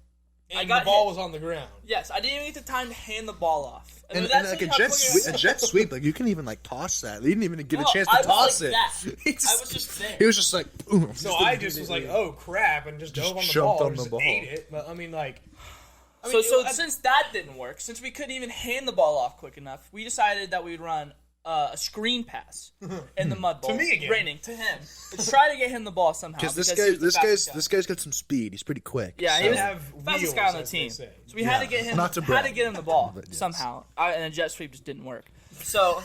and got the ball hit. was on the ground. Yes, I didn't even get the time to hand the ball off. I mean, and that's like a how jet quick sweep, I a was. jet sweep, like you can even like toss that. He didn't even get No, a chance I to was toss like it. that. He I was just there. He was just like, boom. So I just was like, "Oh crap!" and just dove on the jumped ball, on and the just ball. ate it. But I mean, like, So since that didn't work, since we couldn't even hand the ball off quick enough, we decided that we'd run a screen pass in the mud bowl. me again. Raining to him. To try to get him the ball somehow. Because he was the fastest guy. this guy's got some speed. He's pretty quick. Yeah, so- he was have the fastest wheels, guy on the as they team. say. So we had to get him. Not to had brag. to get him the ball But yes. somehow, and a jet sweep just didn't work. So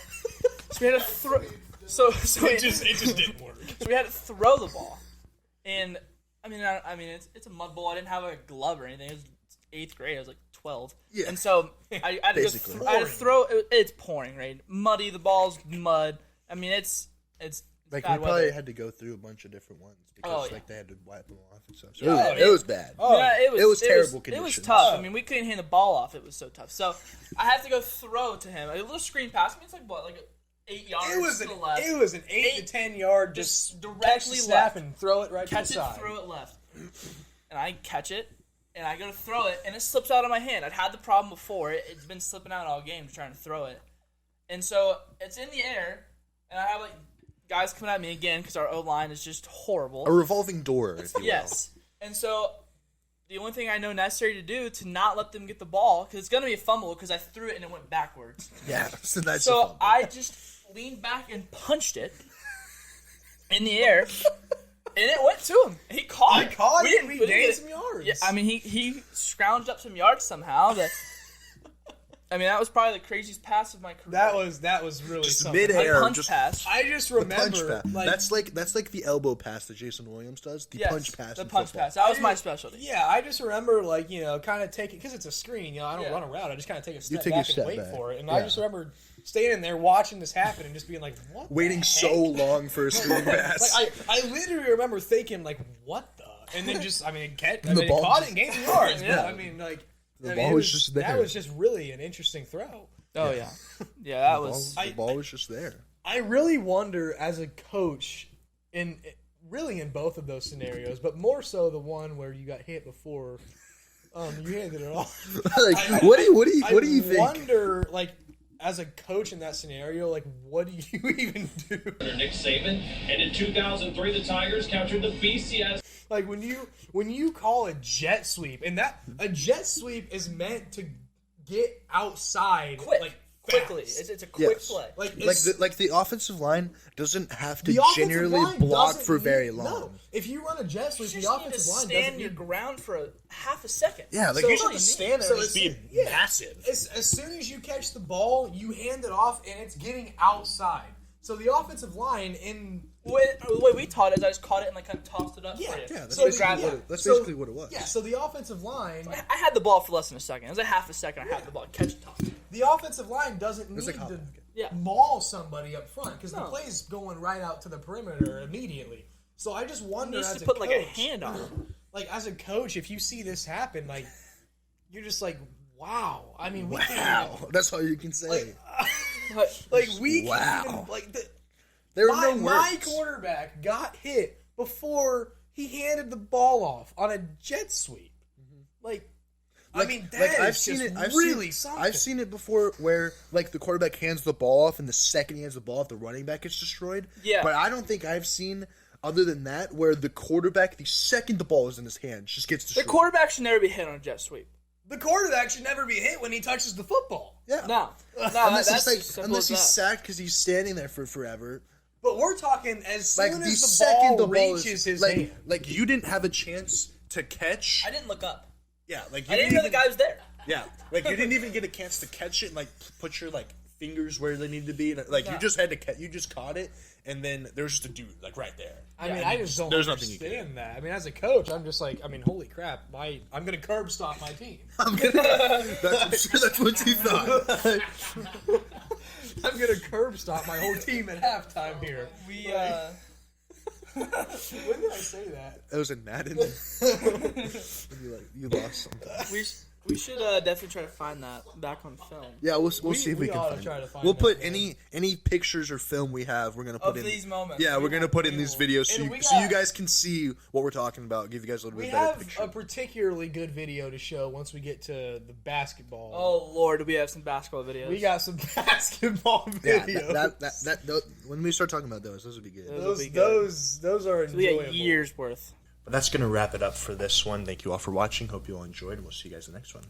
we had to throw. So it just didn't work. So we had to throw the ball, and I mean it's a mud bowl. I didn't have a glove or anything. It was 8th grade. I was like 12. Yeah. And so I had to Basically. I had to throw. It's pouring rain, muddy. The ball's mud. I mean it's Like bad we probably weather. had to go through a bunch of different ones because Oh, yeah. like they had to wipe them off and stuff. So Yeah, it was bad. Yeah, it was terrible It was conditions. tough. I mean, we couldn't hand the ball off. It was so tough. So I had to go throw to him. A little screen pass. I mean, it's like what, like 8 yards It was to the left. an 8 to 10 yard Just just directly catch the snap left. and throw it right Catch to the it, side. throw it left, and I catch it, and I go to throw it, and it slips out of my hand. I'd had the problem before. It's been slipping out all game trying to throw it, and so it's in the air, and I have like guys coming at me again because our O line is just horrible. A revolving door, if you will. Yes. And so the only thing I know necessary to do to not let them get the ball, because it's going to be a fumble because I threw it and it went backwards. Yeah. So that's So the fun. I just leaned back and punched it in the air, and it went to him. He caught it. We didn't gained get- some yards. Yeah, I mean, he scrounged up some yards somehow. That I mean, that was probably the craziest pass of my career. That was really Just something. mid-air. punch just pass. I just The punch remember pass. like That's like the elbow pass that Jason Williams does. The Yes, punch pass. The in punch football. pass. That was my specialty. yeah, I just remember like kind of taking because it's a screen. I don't Yeah. run a route. I just kind of take a step take a back step and wait back. for it. And I Yeah. just remember standing there watching this happen and just being like, "What?" Waiting the so heck? long for a screen pass. Like I literally remember thinking like, "What the?" And then just The ball caught it just- and gained some yards. Yeah. I mean like The I ball mean, it was just there. That was just really an interesting throw. Oh yeah, yeah. That was. The ball was just there. I really wonder as a coach in both of those scenarios, but more so the one where you got hit before you handed it off. Like, what do you I think? wonder, like, as a coach in that scenario, like, what do you even do? Nick Saban, and in 2003, the Tigers captured the BCS. Like when you call a jet sweep, and that a jet sweep is meant to get outside Quick. like Quickly. fast. It's a quick Yes. play. Like the offensive line doesn't have to The offensive generally line block doesn't for need- very long. No, if you run a jet sweep, You the just need to offensive line stand doesn't your need ground for a half a second. Yeah, like So- you So should just stand there so and just it's- be yeah. massive. As soon as you catch the ball, you hand it off, and it's getting outside. So the offensive line The way we taught it is I just caught it and like kind of tossed it up for you. Yeah, that's So basically, grab what it. it, that's So- basically what it was. yeah. So the offensive line, I had the ball for less than a second. It was a half a second. I had the ball. Catch it, toss it. the offensive line doesn't need like to hopping. Yeah. maul somebody up front because the No. play's going right out to the perimeter immediately. So I just wonder Needs as to a put coach, like a hand on it. like as a coach, if you see this happen, like you're just like, wow. I mean, we can't Wow, that's all you can say. But like we Wow. can't even, like There were my, no my words. quarterback got hit before he handed the ball off on a jet sweep. Like, I mean, that is really something. I've seen it before where like the quarterback hands the ball off, and the second he hands the ball off, the running back gets destroyed. Yeah. But I don't think I've seen other than that where the quarterback, the second the ball is in his hand, just gets the destroyed. quarterback should never be hit on a jet sweep. The quarterback should never be hit when he touches the football. Yeah. No, Unless that's he's simple unless as he's that. sacked because he's standing there for forever. But we're talking as soon Like the as the second ball the ball reaches is his like hand. like you didn't have a chance to catch. I didn't look up. Yeah, like you I didn't know the guy was there. Yeah, like you didn't even get a chance to catch it and like put your like fingers where they need to be. Like you Yeah. just had to you just caught it, and then there's just a dude like right there. I mean, I just don't there's nothing you can understand that. I mean, as a coach, I'm just like, I mean, holy crap, I'm going to curb stop my team. I'm sure that's what you thought. I'm going to curb stop my whole team at halftime here. We When did I say that? It was in Madden. you lost something. we should definitely try to find that back on film. Yeah, we'll see if we we can ought to find try it. to find We'll that, put man. any pictures or film we have. We're gonna put Of in these moments. Yeah, we're gonna put in these videos so And you, we so you got- guys can see what we're talking about. Give you guys a little We bit better have picture. a particularly good video to show once we get to the basketball. Oh Lord, do we have some basketball videos? We got some basketball yeah, videos. when we start talking about those would be good. Those will be good. Those are We enjoyable. got years worth. But that's going to wrap it up for this one. Thank you all for watching. Hope you all enjoyed, and we'll see you guys in the next one.